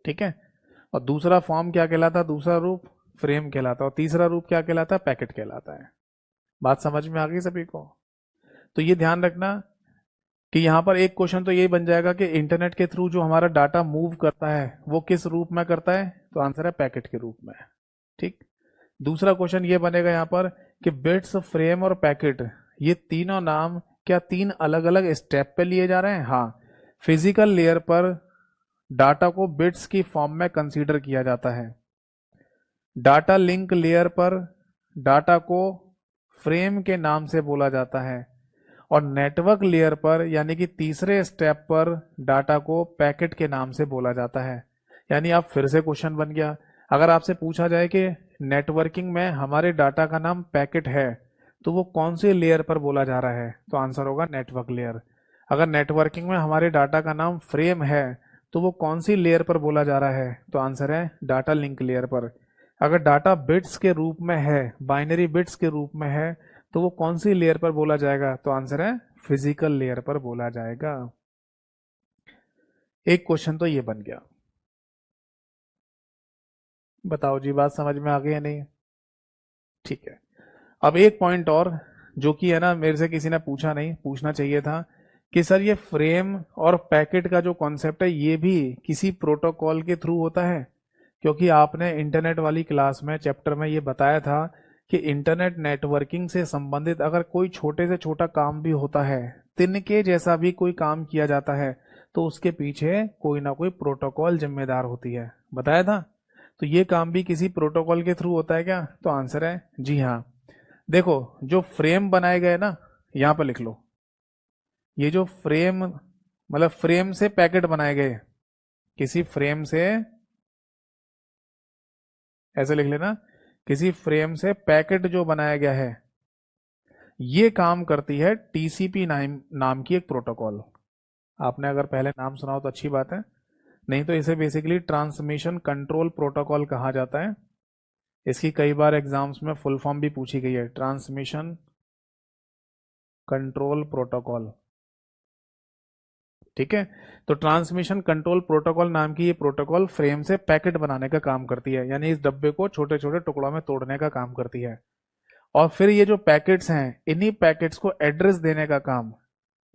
ठीक है। और दूसरा फॉर्म क्या कहलाता है, दूसरा रूप फ्रेम कहलाता है, और तीसरा रूप क्या कहलाता है, पैकेट कहलाता है। बात समझ में आ गई सभी को। तो ये ध्यान रखना कि यहां पर एक क्वेश्चन तो यही बन जाएगा कि इंटरनेट के थ्रू जो हमारा डाटा मूव करता है वो किस रूप में करता है, तो आंसर है पैकेट के रूप में। ठीक। दूसरा क्वेश्चन ये बनेगा यहां पर कि बिट्स, फ्रेम और पैकेट, ये तीनों नाम क्या तीन अलग अलग स्टेप पे लिए जा रहे हैं, हाँ। फिजिकल लेयर पर डाटा को बिट्स की फॉर्म में कंसीडर किया जाता है, डाटा लिंक लेयर पर डाटा को फ्रेम के नाम से बोला जाता है, और नेटवर्क लेयर पर यानी कि तीसरे स्टेप पर डाटा को पैकेट के नाम से बोला जाता है। यानी आप फिर से क्वेश्चन बन गया, अगर आपसे पूछा जाए कि नेटवर्किंग में हमारे डाटा का नाम पैकेट है तो वो कौन सी लेयर पर बोला जा रहा है, तो आंसर होगा नेटवर्क लेयर। अगर नेटवर्किंग में हमारे डाटा का नाम फ्रेम है तो वो कौन सी लेयर पर बोला जा रहा है, तो आंसर है डाटा लिंक लेयर पर। अगर डाटा बिट्स के रूप में है, बाइनरी बिट्स के रूप में है, तो वो कौन सी लेयर पर बोला जाएगा, तो आंसर है फिजिकल लेयर पर बोला जाएगा। एक क्वेश्चन तो ये बन गया। बताओ जी, बात समझ में आ गई या नहीं। ठीक है। अब एक पॉइंट और, जो कि है ना मेरे से किसी ने पूछा नहीं, पूछना चाहिए था, कि सर ये फ्रेम और पैकेट का जो कॉन्सेप्ट है ये भी किसी प्रोटोकॉल के थ्रू होता है। क्योंकि आपने इंटरनेट वाली क्लास में चैप्टर में ये बताया था कि इंटरनेट नेटवर्किंग से संबंधित अगर कोई छोटे से छोटा काम भी होता है, तिनके जैसा भी कोई काम किया जाता है, तो उसके पीछे कोई ना कोई प्रोटोकॉल जिम्मेदार होती है, बताया था। तो ये काम भी किसी प्रोटोकॉल के थ्रू होता है क्या, तो आंसर है जी हाँ। देखो जो फ्रेम बनाए गए ना, यहां पर लिख लो, ये जो फ्रेम मतलब फ्रेम से पैकेट बनाए गए, किसी फ्रेम से ऐसे लिख लेना, किसी फ्रेम से पैकेट जो बनाया गया है, ये काम करती है टीसीपी नाम की एक प्रोटोकॉल। आपने अगर पहले नाम सुना हो तो अच्छी बात है, नहीं तो इसे बेसिकली ट्रांसमिशन कंट्रोल प्रोटोकॉल कहा जाता है। इसकी कई बार एग्जाम्स में फुल फॉर्म भी पूछी गई है, ट्रांसमिशन कंट्रोल प्रोटोकॉल। ठीक है, तो ट्रांसमिशन कंट्रोल प्रोटोकॉल नाम की ये प्रोटोकॉल फ्रेम से पैकेट बनाने का काम करती है, यानी इस डब्बे को छोटे छोटे टुकड़ों में तोड़ने का काम करती है। और फिर ये जो पैकेट्स हैं, इन्हीं पैकेट्स को एड्रेस देने का काम।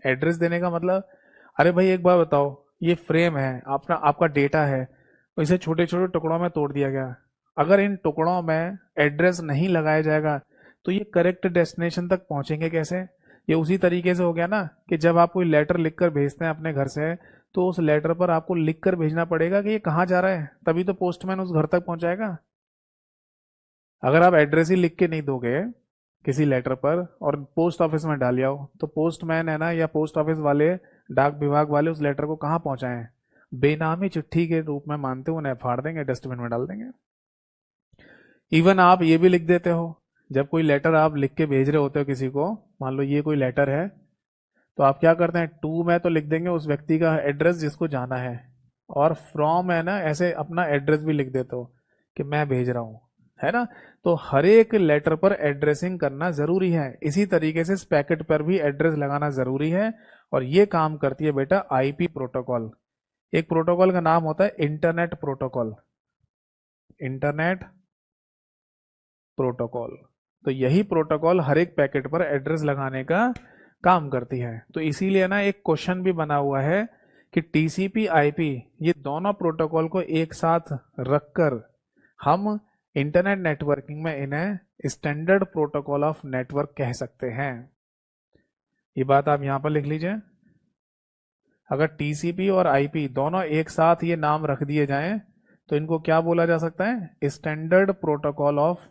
एड्रेस देने का मतलब, अरे भाई एक बार बताओ, ये फ्रेम है आपका, आपका डेटा है, तो इसे छोटे छोटे टुकड़ों में तोड़ दिया गया। अगर इन टुकड़ों में एड्रेस नहीं लगाया जाएगा तो ये करेक्ट डेस्टिनेशन तक पहुंचेंगे कैसे? ये उसी तरीके से हो गया ना कि जब आप कोई लेटर लिखकर भेजते हैं अपने घर से, तो उस लेटर पर आपको लिखकर भेजना पड़ेगा कि ये कहाँ जा रहा है, तभी तो पोस्टमैन उस घर तक पहुंचाएगा। अगर आप एड्रेस ही लिख के नहीं दोगे किसी लेटर पर और पोस्ट ऑफिस में डाल आओ, तो पोस्टमैन है ना, या पोस्ट ऑफिस वाले, डाक विभाग वाले उस लेटर को कहाँ पहुंचाएं? बेनामी चिट्ठी के रूप में मानते हुए उन्हें फाड़ देंगे, डस्टबिन में डाल देंगे। इवन आप ये भी लिख देते हो, जब कोई लेटर आप लिख के भेज रहे होते हो किसी को, मान लो ये कोई लेटर है, तो आप क्या करते हैं, टू में तो लिख देंगे उस व्यक्ति का एड्रेस जिसको जाना है, और फ्रॉम है ना, ऐसे अपना एड्रेस भी लिख देते हो कि मैं भेज रहा हूं, है ना। तो हर एक लेटर पर एड्रेसिंग करना जरूरी है, इसी तरीके से इस पैकेट पर भी एड्रेस लगाना जरूरी है। और ये काम करती है बेटा आईपी प्रोटोकॉल। एक प्रोटोकॉल का नाम होता है इंटरनेट प्रोटोकॉल। इंटरनेट प्रोटोकॉल, तो यही प्रोटोकॉल हर एक पैकेट पर एड्रेस लगाने का काम करती है। तो इसीलिए ना एक क्वेश्चन भी बना हुआ है कि टीसीपी आईपी, ये दोनों प्रोटोकॉल को एक साथ रखकर हम इंटरनेट नेटवर्किंग में इन्हें स्टैंडर्ड प्रोटोकॉल ऑफ नेटवर्क कह सकते हैं। ये बात आप यहां पर लिख लीजिए। अगर टीसीपी और आईपी दोनों एक साथ ये नाम रख दिए जाएं तो इनको क्या बोला जा सकता है? Standard protocol of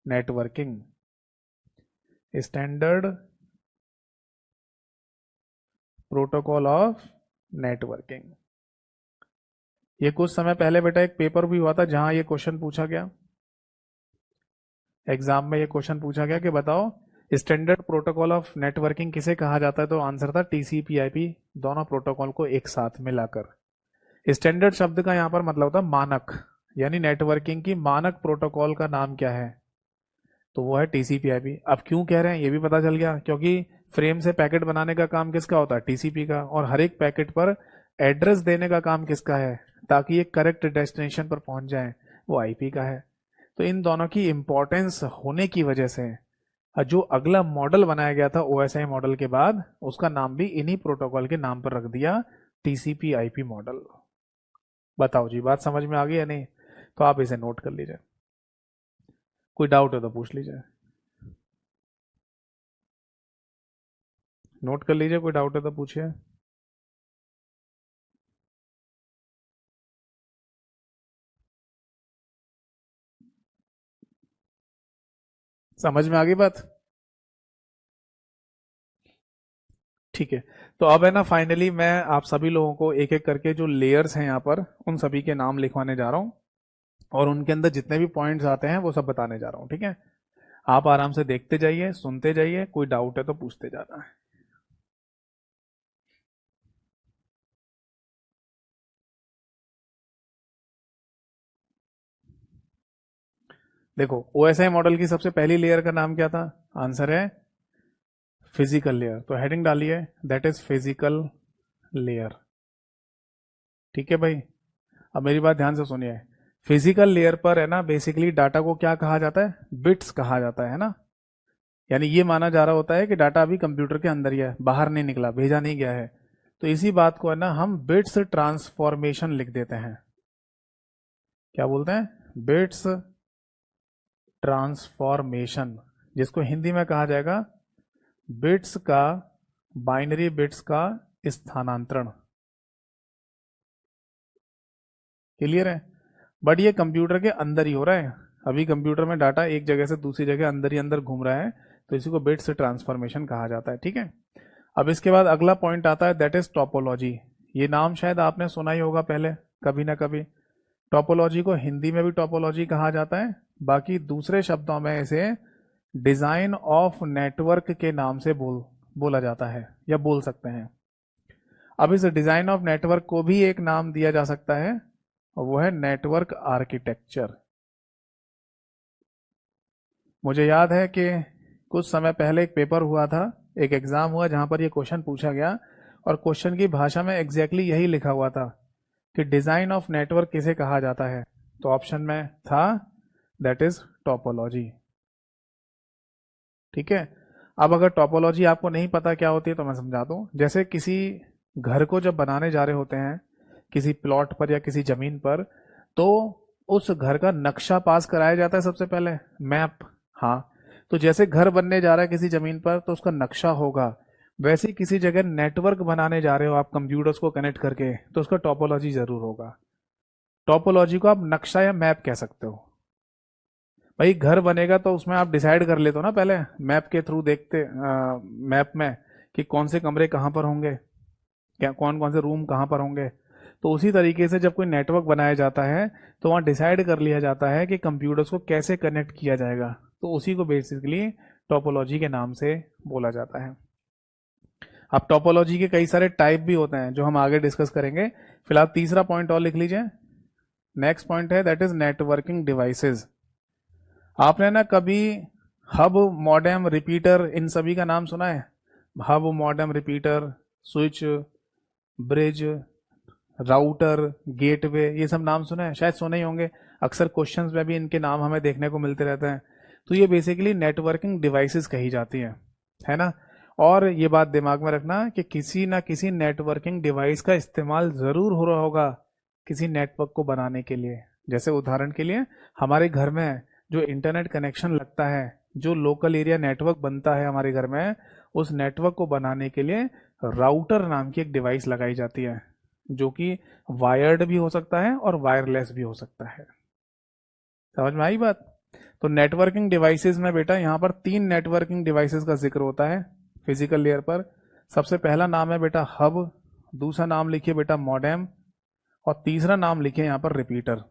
networking. Standard protocol of networking. ये कुछ समय पहले बेटा एक पेपर भी हुआ था जहां ये क्वेश्चन पूछा गया, एग्जाम में ये क्वेश्चन पूछा गया कि बताओ स्टैंडर्ड प्रोटोकॉल ऑफ नेटवर्किंग किसे कहा जाता है, तो आंसर था टीसीपी आईपी, दोनों प्रोटोकॉल को एक साथ मिलाकर। स्टैंडर्ड शब्द का यहां पर मतलब होता है मानक, यानी नेटवर्किंग की मानक प्रोटोकॉल का नाम क्या है, तो वो है टीसीपी आईपी। अब क्यों कह रहे हैं ये भी पता चल गया, क्योंकि फ्रेम से पैकेट बनाने का काम किसका होता है? टीसीपी का। और हर एक पैकेट पर एड्रेस देने का काम किसका है, ताकि ये करेक्ट डेस्टिनेशन पर पहुंच जाए, वो आईपी का है। तो इन दोनों की इंपॉर्टेंस होने की वजह से जो अगला मॉडल बनाया गया था ओएसआई मॉडल के बाद, उसका नाम भी इन्हीं प्रोटोकॉल के नाम पर रख दिया, टीसीपी आईपी मॉडल। बताओ जी, बात समझ में आ गई या नहीं? तो आप इसे नोट कर लीजिए, कोई डाउट है तो पूछ लीजिए, नोट कर लीजिए, कोई डाउट है तो पूछिए। समझ में आ गई बात? ठीक है, तो अब है ना फाइनली मैं आप सभी लोगों को एक एक करके जो लेयर्स हैं यहाँ पर, उन सभी के नाम लिखवाने जा रहा हूँ, और उनके अंदर जितने भी पॉइंट्स आते हैं वो सब बताने जा रहा हूँ। ठीक है, आप आराम से देखते जाइए, सुनते जाइए, कोई डाउट है तो पूछते जाना है। देखो, ओएसआई मॉडल की सबसे पहली लेयर का नाम क्या था? आंसर है फिजिकल लेयर। तो हेडिंग डालिए, दैट इज फिजिकल लेयर। ठीक है भाई, अब मेरी बात ध्यान से सुनिए। फिजिकल लेयर पर है ना बेसिकली डाटा को क्या कहा जाता है? बिट्स कहा जाता है ना। यानी ये माना जा रहा होता है कि डाटा अभी कंप्यूटर के अंदर ही है, बाहर नहीं निकला, भेजा नहीं गया है। तो इसी बात को है ना हम बिट्स ट्रांसफॉर्मेशन लिख देते हैं। क्या बोलते हैं? बिट्स ट्रांसफॉर्मेशन, जिसको हिंदी में कहा जाएगा बिट्स का, बाइनरी बिट्स का स्थानांतरण। क्लियर है? बट ये कंप्यूटर के अंदर ही हो रहा है, अभी कंप्यूटर में डाटा एक जगह से दूसरी जगह अंदर ही अंदर घूम रहा है, तो इसी को बिट्स ट्रांसफॉर्मेशन कहा जाता है। ठीक है, अब इसके बाद अगला पॉइंट आता है, दैट इज टोपोलॉजी। ये नाम शायद आपने सुना ही होगा पहले कभी ना कभी। टोपोलॉजी को हिंदी में भी टोपोलॉजी कहा जाता है, बाकी दूसरे शब्दों में इसे डिजाइन ऑफ नेटवर्क के नाम से बोला जाता है या बोल सकते हैं। अब इस डिजाइन ऑफ नेटवर्क को भी एक नाम दिया जा सकता है और वो है नेटवर्क आर्किटेक्चर। मुझे याद है कि कुछ समय पहले एक पेपर हुआ था, एक एग्जाम हुआ जहां पर ये क्वेश्चन पूछा गया और क्वेश्चन की भाषा में एग्जैक्टली यही लिखा हुआ था कि डिजाइन ऑफ नेटवर्क किसे कहा जाता है, तो ऑप्शन में था दैट इज टोपोलॉजी। ठीक है। अब अगर टोपोलॉजी आपको नहीं पता क्या होती है तो मैं समझा दूं। जैसे किसी घर को जब बनाने जा रहे होते हैं किसी प्लॉट पर या किसी जमीन पर, तो उस घर का नक्शा पास कराया जाता है सबसे पहले, मैप। हाँ, तो जैसे घर बनने जा रहा है किसी जमीन पर तो उसका नक्शा होगा, वैसे ही किसी जगह नेटवर्क बनाने जा रहे हो आप कंप्यूटर्स को कनेक्ट करके, तो उसका टोपोलॉजी जरूर होगा। टोपोलॉजी को आप नक्शा या मैप कह सकते हो। भाई घर बनेगा तो उसमें आप डिसाइड कर लेते हो ना पहले, मैप के थ्रू देखते मैप में कि कौन से कमरे कहाँ पर होंगे, क्या कौन कौन से रूम कहाँ पर होंगे। तो उसी तरीके से जब कोई नेटवर्क बनाया जाता है तो वहाँ डिसाइड कर लिया जाता है कि कंप्यूटर्स को कैसे कनेक्ट किया जाएगा, तो उसी को बेसिकली टोपोलॉजी के नाम से बोला जाता है। अब टोपोलॉजी के कई सारे टाइप भी होते हैं जो हम आगे डिस्कस करेंगे। फिलहाल तीसरा पॉइंट और लिख लीजिए। नेक्स्ट पॉइंट है दैट इज नेटवर्किंग डिवाइसेस। आपने ना कभी हब, मॉडेम, रिपीटर, इन सभी का नाम सुना है? Hub, modem, repeater, switch, bridge, router, gateway, ये सब नाम सुना है? शायद सुने ही होंगे, अक्सर क्वेश्चंस में भी इनके नाम हमें देखने को मिलते रहते हैं। तो ये बेसिकली नेटवर्किंग डिवाइसेस कही जाती हैं, है ना। और ये बात दिमाग में रखना कि किसी ना किसी नेटवर्किंग डिवाइस का इस्तेमाल जरूर हो रहा होगा किसी नेटवर्क को बनाने के लिए। जैसे उदाहरण के लिए हमारे घर में जो इंटरनेट कनेक्शन लगता है, जो लोकल एरिया नेटवर्क बनता है हमारे घर में, उस नेटवर्क को बनाने के लिए राउटर नाम की एक डिवाइस लगाई जाती है, जो कि वायर्ड भी हो सकता है और वायरलेस भी हो सकता है। समझ में आई बात? तो नेटवर्किंग डिवाइसेस में बेटा यहाँ पर 3 नेटवर्किंग डिवाइसेस का जिक्र होता है फिजिकल लेयर पर। सबसे पहला नाम है बेटा हब, दूसरा नाम लिखिए बेटा मॉडेम, और तीसरा नाम लिखिए यहाँ पर रिपीटर।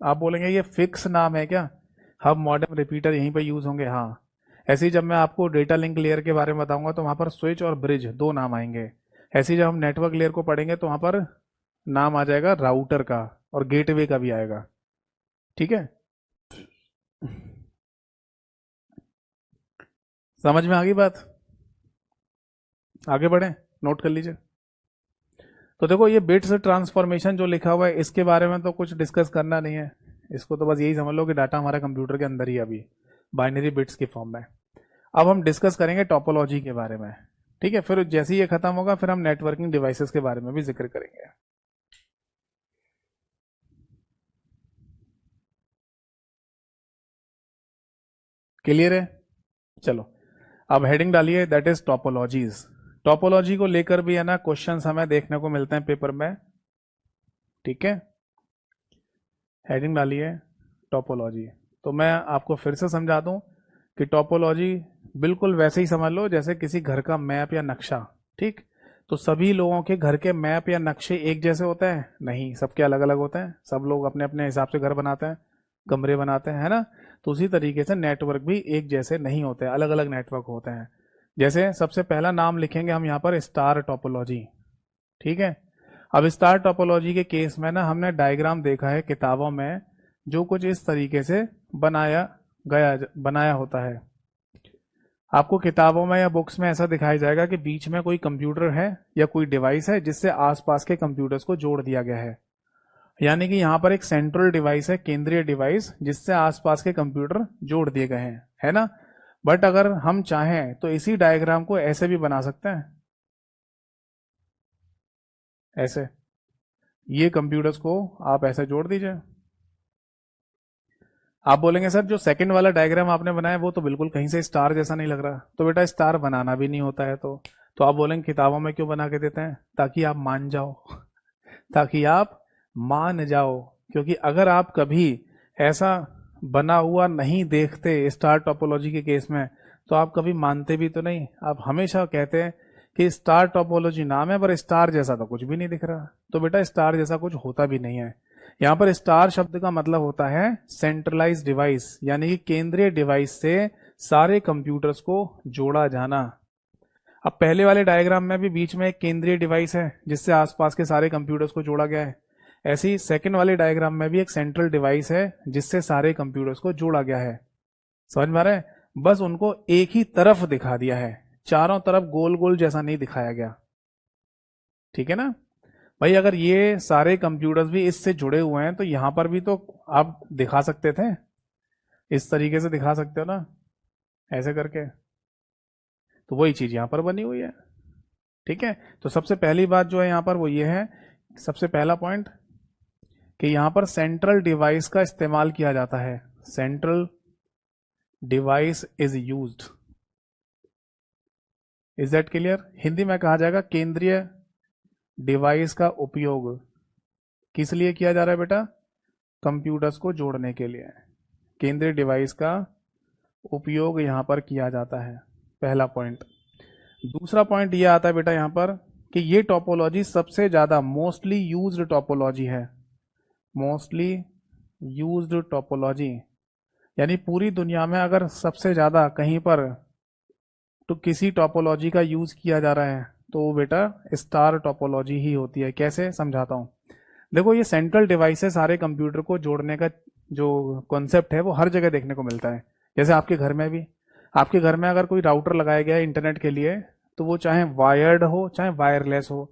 आप बोलेंगे ये फिक्स नाम है क्या, हब, मॉडेम, रिपीटर यहीं पर यूज होंगे? हाँ। ऐसे ही जब मैं आपको डेटा लिंक लेयर के बारे में बताऊंगा तो वहां पर स्विच और ब्रिज 2 नाम आएंगे। ऐसे ही जब हम नेटवर्क लेयर को पढ़ेंगे तो वहां पर नाम आ जाएगा राउटर का और गेटवे का भी आएगा। ठीक है, समझ में आ गई बात? आगे बढ़े, नोट कर लीजिए। तो देखो ये बिट्स ट्रांसफॉर्मेशन जो लिखा हुआ है इसके बारे में तो कुछ डिस्कस करना नहीं है, इसको तो बस यही समझ लो कि डाटा हमारे कंप्यूटर के अंदर ही है अभी बाइनरी बिट्स की फॉर्म में। अब हम डिस्कस करेंगे टोपोलॉजी के बारे में। ठीक है, फिर जैसे ही ये खत्म होगा फिर हम नेटवर्किंग डिवाइसेस के बारे में भी जिक्र करेंगे। क्लियर है? चलो अब हेडिंग डालिए दैट इज टोपोलॉजीज। टोपोलॉजी को लेकर भी है ना क्वेश्चंस हमें देखने को मिलते हैं पेपर में। ठीक है, हेडिंग डालिए टोपोलॉजी। तो मैं आपको फिर से समझा दूं कि टोपोलॉजी बिल्कुल वैसे ही समझ लो जैसे किसी घर का मैप या नक्शा। ठीक, तो सभी लोगों के घर के मैप या नक्शे एक जैसे होते हैं? नहीं, सबके अलग अलग होते हैं। सब लोग अपने अपने हिसाब से घर बनाते हैं, कमरे बनाते हैं, है ना। तो उसी तरीके से नेटवर्क भी एक जैसे नहीं होते, अलग अलग नेटवर्क होते हैं। जैसे सबसे पहला नाम लिखेंगे हम यहाँ पर स्टार टोपोलॉजी। ठीक है, अब स्टार टोपोलॉजी के केस में ना हमने डायग्राम देखा है किताबों में, जो कुछ इस तरीके से बनाया होता है। आपको किताबों में या बुक्स में ऐसा दिखाया जाएगा कि बीच में कोई कंप्यूटर है या कोई डिवाइस है जिससे आसपास के कंप्यूटर्स को जोड़ दिया गया है। यानी कि यहाँ पर एक सेंट्रल डिवाइस है, केंद्रीय डिवाइस, जिससे आसपास के कंप्यूटर जोड़ दिए गए हैं, है ना। बट अगर हम चाहें तो इसी डायग्राम को ऐसे भी बना सकते हैं, ऐसे। ये कंप्यूटर्स को आप ऐसे जोड़ दीजिए। आप बोलेंगे सर जो सेकंड वाला डायग्राम आपने बनाया वो तो बिल्कुल कहीं से स्टार जैसा नहीं लग रहा। तो बेटा स्टार बनाना भी नहीं होता है तो आप बोलेंगे किताबों में क्यों बना के देते हैं? ताकि आप मान जाओ ताकि आप मान जाओ। क्योंकि अगर आप कभी ऐसा बना हुआ नहीं देखते स्टार टोपोलॉजी के केस में तो आप कभी मानते भी तो नहीं। आप हमेशा कहते हैं कि स्टार टोपोलॉजी नाम है पर स्टार जैसा तो कुछ भी नहीं दिख रहा। तो बेटा स्टार जैसा कुछ होता भी नहीं है। यहां पर स्टार शब्द का मतलब होता है सेंट्रलाइज डिवाइस, यानी कि केंद्रीय डिवाइस से सारे कंप्यूटर्स को जोड़ा जाना। अब पहले वाले डायग्राम में भी बीच में एक केंद्रीय डिवाइस है जिससे आसपास के सारे कंप्यूटर्स को जोड़ा गया है, ऐसे ही सेकंड वाले डायग्राम में भी एक सेंट्रल डिवाइस है जिससे सारे कंप्यूटर्स को जोड़ा गया है। समझ में आ रहा है? बस उनको एक ही तरफ दिखा दिया है, चारों तरफ गोल गोल जैसा नहीं दिखाया गया। ठीक है ना भाई? अगर ये सारे कंप्यूटर्स भी इससे जुड़े हुए हैं तो यहां पर भी तो आप दिखा सकते थे, इस तरीके से दिखा सकते हो ना, ऐसे करके। तो वही चीज यहां पर बनी हुई है। ठीक है, तो सबसे पहली बात जो है यहां पर वो ये है, सबसे पहला पॉइंट, कि यहां पर सेंट्रल डिवाइस का इस्तेमाल किया जाता है। Central device is used. Is that clear? Hindi में कहा जाएगा केंद्रीय डिवाइस का उपयोग किस लिए किया जा रहा है बेटा? कंप्यूटर्स को जोड़ने के लिए केंद्रीय डिवाइस का उपयोग यहां पर किया जाता है, पहला पॉइंट। दूसरा पॉइंट ये आता है बेटा यहां पर कि ये टोपोलॉजी सबसे ज्यादा मोस्टली यूज्ड टोपोलॉजी है। मोस्टली यूज्ड टोपोलॉजी, यानी पूरी दुनिया में अगर सबसे ज्यादा कहीं पर तो किसी टोपोलॉजी का यूज किया जा रहा है तो वो बेटा स्टार टोपोलॉजी ही होती है। कैसे, समझाता हूं। देखो, ये सेंट्रल डिवाइस से सारे कंप्यूटर को जोड़ने का जो कॉन्सेप्ट है वो हर जगह देखने को मिलता है। जैसे आपके घर में भी, आपके घर में अगर कोई राउटर लगाया गया है इंटरनेट के लिए, तो वो चाहे वायर्ड हो चाहे वायरलेस हो,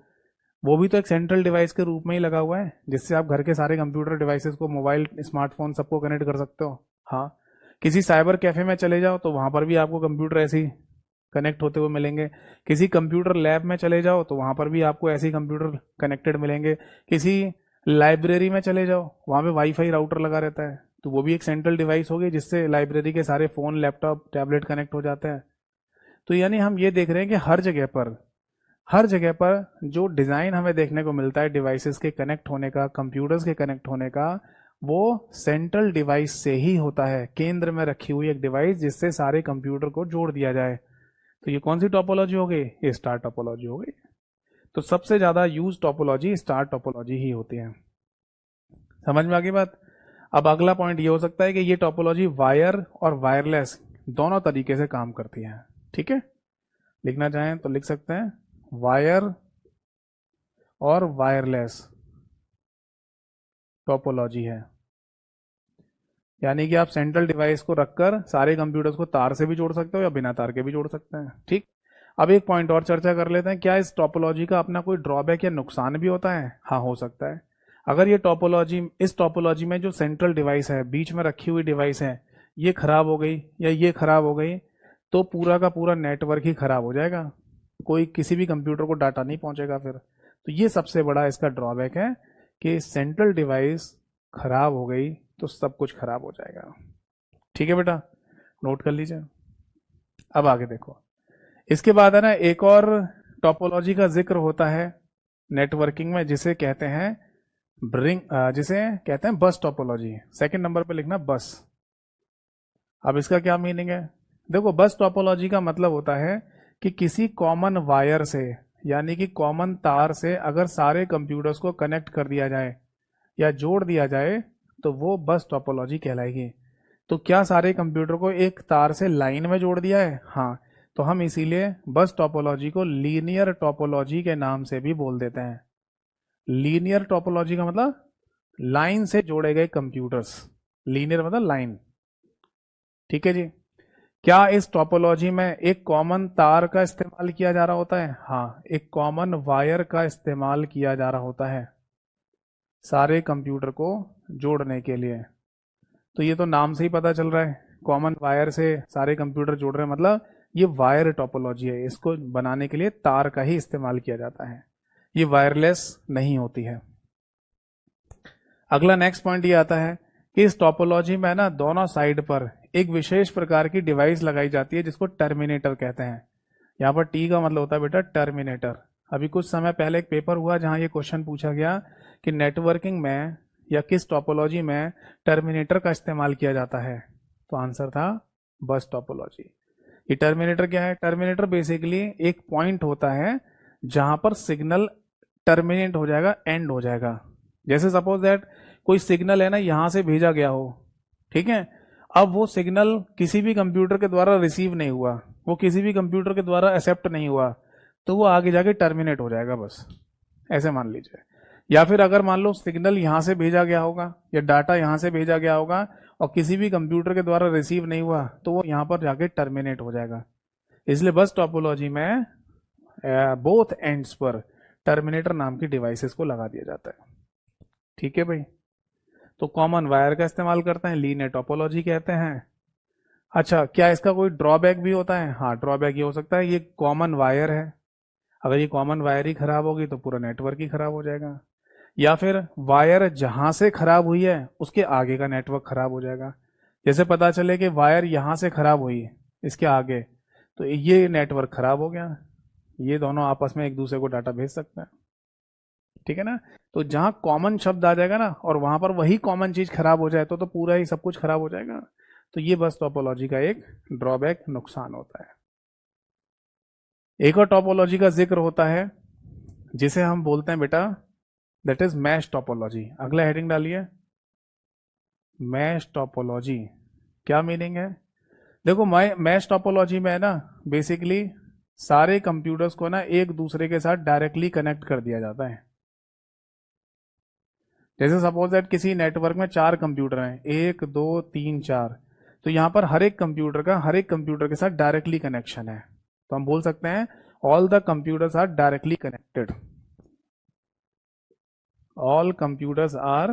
वो भी तो एक सेंट्रल डिवाइस के रूप में ही लगा हुआ है, जिससे आप घर के सारे कंप्यूटर डिवाइसेस को, मोबाइल, स्मार्टफोन, सबको कनेक्ट कर सकते हो। हाँ, किसी साइबर कैफे में चले जाओ तो वहां पर भी आपको कंप्यूटर ऐसे ही कनेक्ट होते हुए मिलेंगे। किसी कंप्यूटर लैब में चले जाओ तो वहां पर भी आपको ऐसे ही कंप्यूटर कनेक्टेड मिलेंगे। किसी लाइब्रेरी में चले जाओ, वहां पे वाईफाई राउटर लगा रहता है, तो वो भी एक सेंट्रल डिवाइस होगी जिससे लाइब्रेरी के सारे फोन, लैपटॉप, टैबलेट कनेक्ट हो जाते हैं। तो यानी हम ये देख रहे हैं कि हर जगह पर जो डिजाइन हमें देखने को मिलता है डिवाइसेस के कनेक्ट होने का, कंप्यूटर्स के कनेक्ट होने का, वो सेंट्रल डिवाइस से ही होता है। केंद्र में रखी हुई एक डिवाइस जिससे सारे कंप्यूटर को जोड़ दिया जाए। तो ये कौन सी टोपोलॉजी हो गई? ये स्टार टोपोलॉजी हो गई। तो सबसे ज्यादा यूज टोपोलॉजी स्टार टोपोलॉजी ही होती है। समझ में आ गई बात? अब अगला पॉइंट ये हो सकता है कि ये टोपोलॉजी वायर और वायरलेस दोनों तरीके से काम करती है। ठीक है, लिखना चाहें तो लिख सकते हैं, वायर और वायरलेस टोपोलॉजी है। यानी कि आप सेंट्रल डिवाइस को रखकर सारे कंप्यूटर्स को तार से भी जोड़ सकते हो या बिना तार के भी जोड़ सकते हैं। ठीक, अब एक पॉइंट और चर्चा कर लेते हैं, क्या इस टोपोलॉजी का अपना कोई ड्रॉबैक या नुकसान भी होता है? हाँ, हो सकता है। अगर ये टोपोलॉजी, इस टोपोलॉजी में जो सेंट्रल डिवाइस है, बीच में रखी हुई डिवाइस है, ये खराब हो गई या ये खराब हो गई तो पूरा का पूरा नेटवर्क ही खराब हो जाएगा, कोई किसी भी कंप्यूटर को डाटा नहीं पहुंचेगा फिर। तो ये सबसे बड़ा इसका ड्रॉबैक है कि सेंट्रल डिवाइस खराब हो गई तो सब कुछ खराब हो जाएगा। ठीक है बेटा, नोट कर लीजिए। अब आगे देखो, इसके बाद है ना एक और टोपोलॉजी का जिक्र होता है नेटवर्किंग में, जिसे कहते हैं जिसे कहते हैं बस टोपोलॉजी। सेकंड नंबर पे लिखना बस। अब इसका क्या मीनिंग है? देखो, बस टोपोलॉजी का मतलब होता है कि किसी कॉमन वायर से, यानी कि कॉमन तार से अगर सारे कंप्यूटर्स को कनेक्ट कर दिया जाए या जोड़ दिया जाए तो वो बस टोपोलॉजी कहलाएगी। तो क्या सारे कंप्यूटर को एक तार से लाइन में जोड़ दिया है? हाँ, तो हम इसीलिए बस टोपोलॉजी को लीनियर टोपोलॉजी के नाम से भी बोल देते हैं। लीनियर टोपोलॉजी का मतलब लाइन से जोड़े गए कंप्यूटर्स, लीनियर मतलब लाइन। ठीक है जी। क्या इस टोपोलॉजी में एक कॉमन तार का इस्तेमाल किया जा रहा होता है? हाँ, एक कॉमन वायर का इस्तेमाल किया जा रहा होता है सारे कंप्यूटर को जोड़ने के लिए। तो ये तो नाम से ही पता चल रहा है, कॉमन वायर से सारे कंप्यूटर जोड़ रहे हैं, मतलब ये वायर टोपोलॉजी है। इसको बनाने के लिए तार का ही इस्तेमाल किया जाता है, ये वायरलेस नहीं होती है। अगला नेक्स्ट पॉइंट ये आता है कि इस टोपोलॉजी में ना दोनों साइड पर एक विशेष प्रकार की डिवाइस लगाई जाती है जिसको टर्मिनेटर कहते हैं। यहाँ पर टी का मतलब होता है बेटा टर्मिनेटर। अभी कुछ समय पहले एक पेपर हुआ जहां ये क्वेश्चन पूछा गया कि नेटवर्किंग में या किस टोपोलॉजी में टर्मिनेटर का इस्तेमाल किया जाता है, तो आंसर था बस टोपोलॉजी। ये टर्मिनेटर क्या है? टर्मिनेटर बेसिकली एक पॉइंट होता है जहां पर सिग्नल टर्मिनेट हो जाएगा, एंड हो जाएगा। जैसे सपोज दैट कोई सिग्नल है ना यहां से भेजा गया हो, ठीक है, अब वो सिग्नल किसी भी कंप्यूटर के द्वारा रिसीव नहीं हुआ, वो किसी भी कंप्यूटर के द्वारा एक्सेप्ट नहीं हुआ, तो वो आगे जाके टर्मिनेट हो जाएगा बस, ऐसे मान लीजिए। या फिर अगर मान लो सिग्नल यहां से भेजा गया होगा या डाटा यहां से भेजा गया होगा और किसी भी कंप्यूटर के द्वारा रिसीव नहीं हुआ, तो वो यहां पर जाके टर्मिनेट हो जाएगा। इसलिए बस टोपोलॉजी में बोथ एंड्स पर टर्मिनेटर नाम की डिवाइसेस को लगा दिया जाता है। ठीक है भाई, तो कॉमन वायर का इस्तेमाल करते हैं, लीनियर टोपोलॉजी कहते हैं। अच्छा, क्या इसका कोई ड्रॉबैक भी होता है? हाँ, ड्रॉबैक ये हो सकता है, ये कॉमन वायर है, अगर ये कॉमन वायर ही खराब होगी तो पूरा नेटवर्क ही खराब हो जाएगा। या फिर वायर जहां से खराब हुई है उसके आगे का नेटवर्क खराब हो जाएगा। जैसे पता चले कि वायर यहां से खराब हुई इसके आगे, तो ये नेटवर्क खराब हो गया, ये दोनों आपस में एक दूसरे को डाटा भेज सकते हैं। ठीक है ना, तो जहां कॉमन शब्द आ जाएगा ना और वहां पर वही कॉमन चीज खराब हो जाए तो पूरा ही सब कुछ खराब हो जाएगा। तो ये बस टोपोलॉजी का एक ड्रॉबैक, नुकसान होता है। एक और टोपोलॉजी का जिक्र होता है जिसे हम बोलते हैं बेटा, दैट इज मैश टोपोलॉजी। अगला हेडिंग डालिए, मैश टोपोलॉजी। क्या मीनिंग है? देखो, मैश टोपोलॉजी में है ना, बेसिकली सारे कंप्यूटर्स को ना एक दूसरे के साथ डायरेक्टली कनेक्ट कर दिया जाता है। जैसे सपोज दैट किसी नेटवर्क में 4 कंप्यूटर हैं, 1 2 3 4, तो यहां पर हर एक कंप्यूटर के साथ डायरेक्टली कनेक्शन है, तो हम बोल सकते हैं all the computers are directly connected, all computers are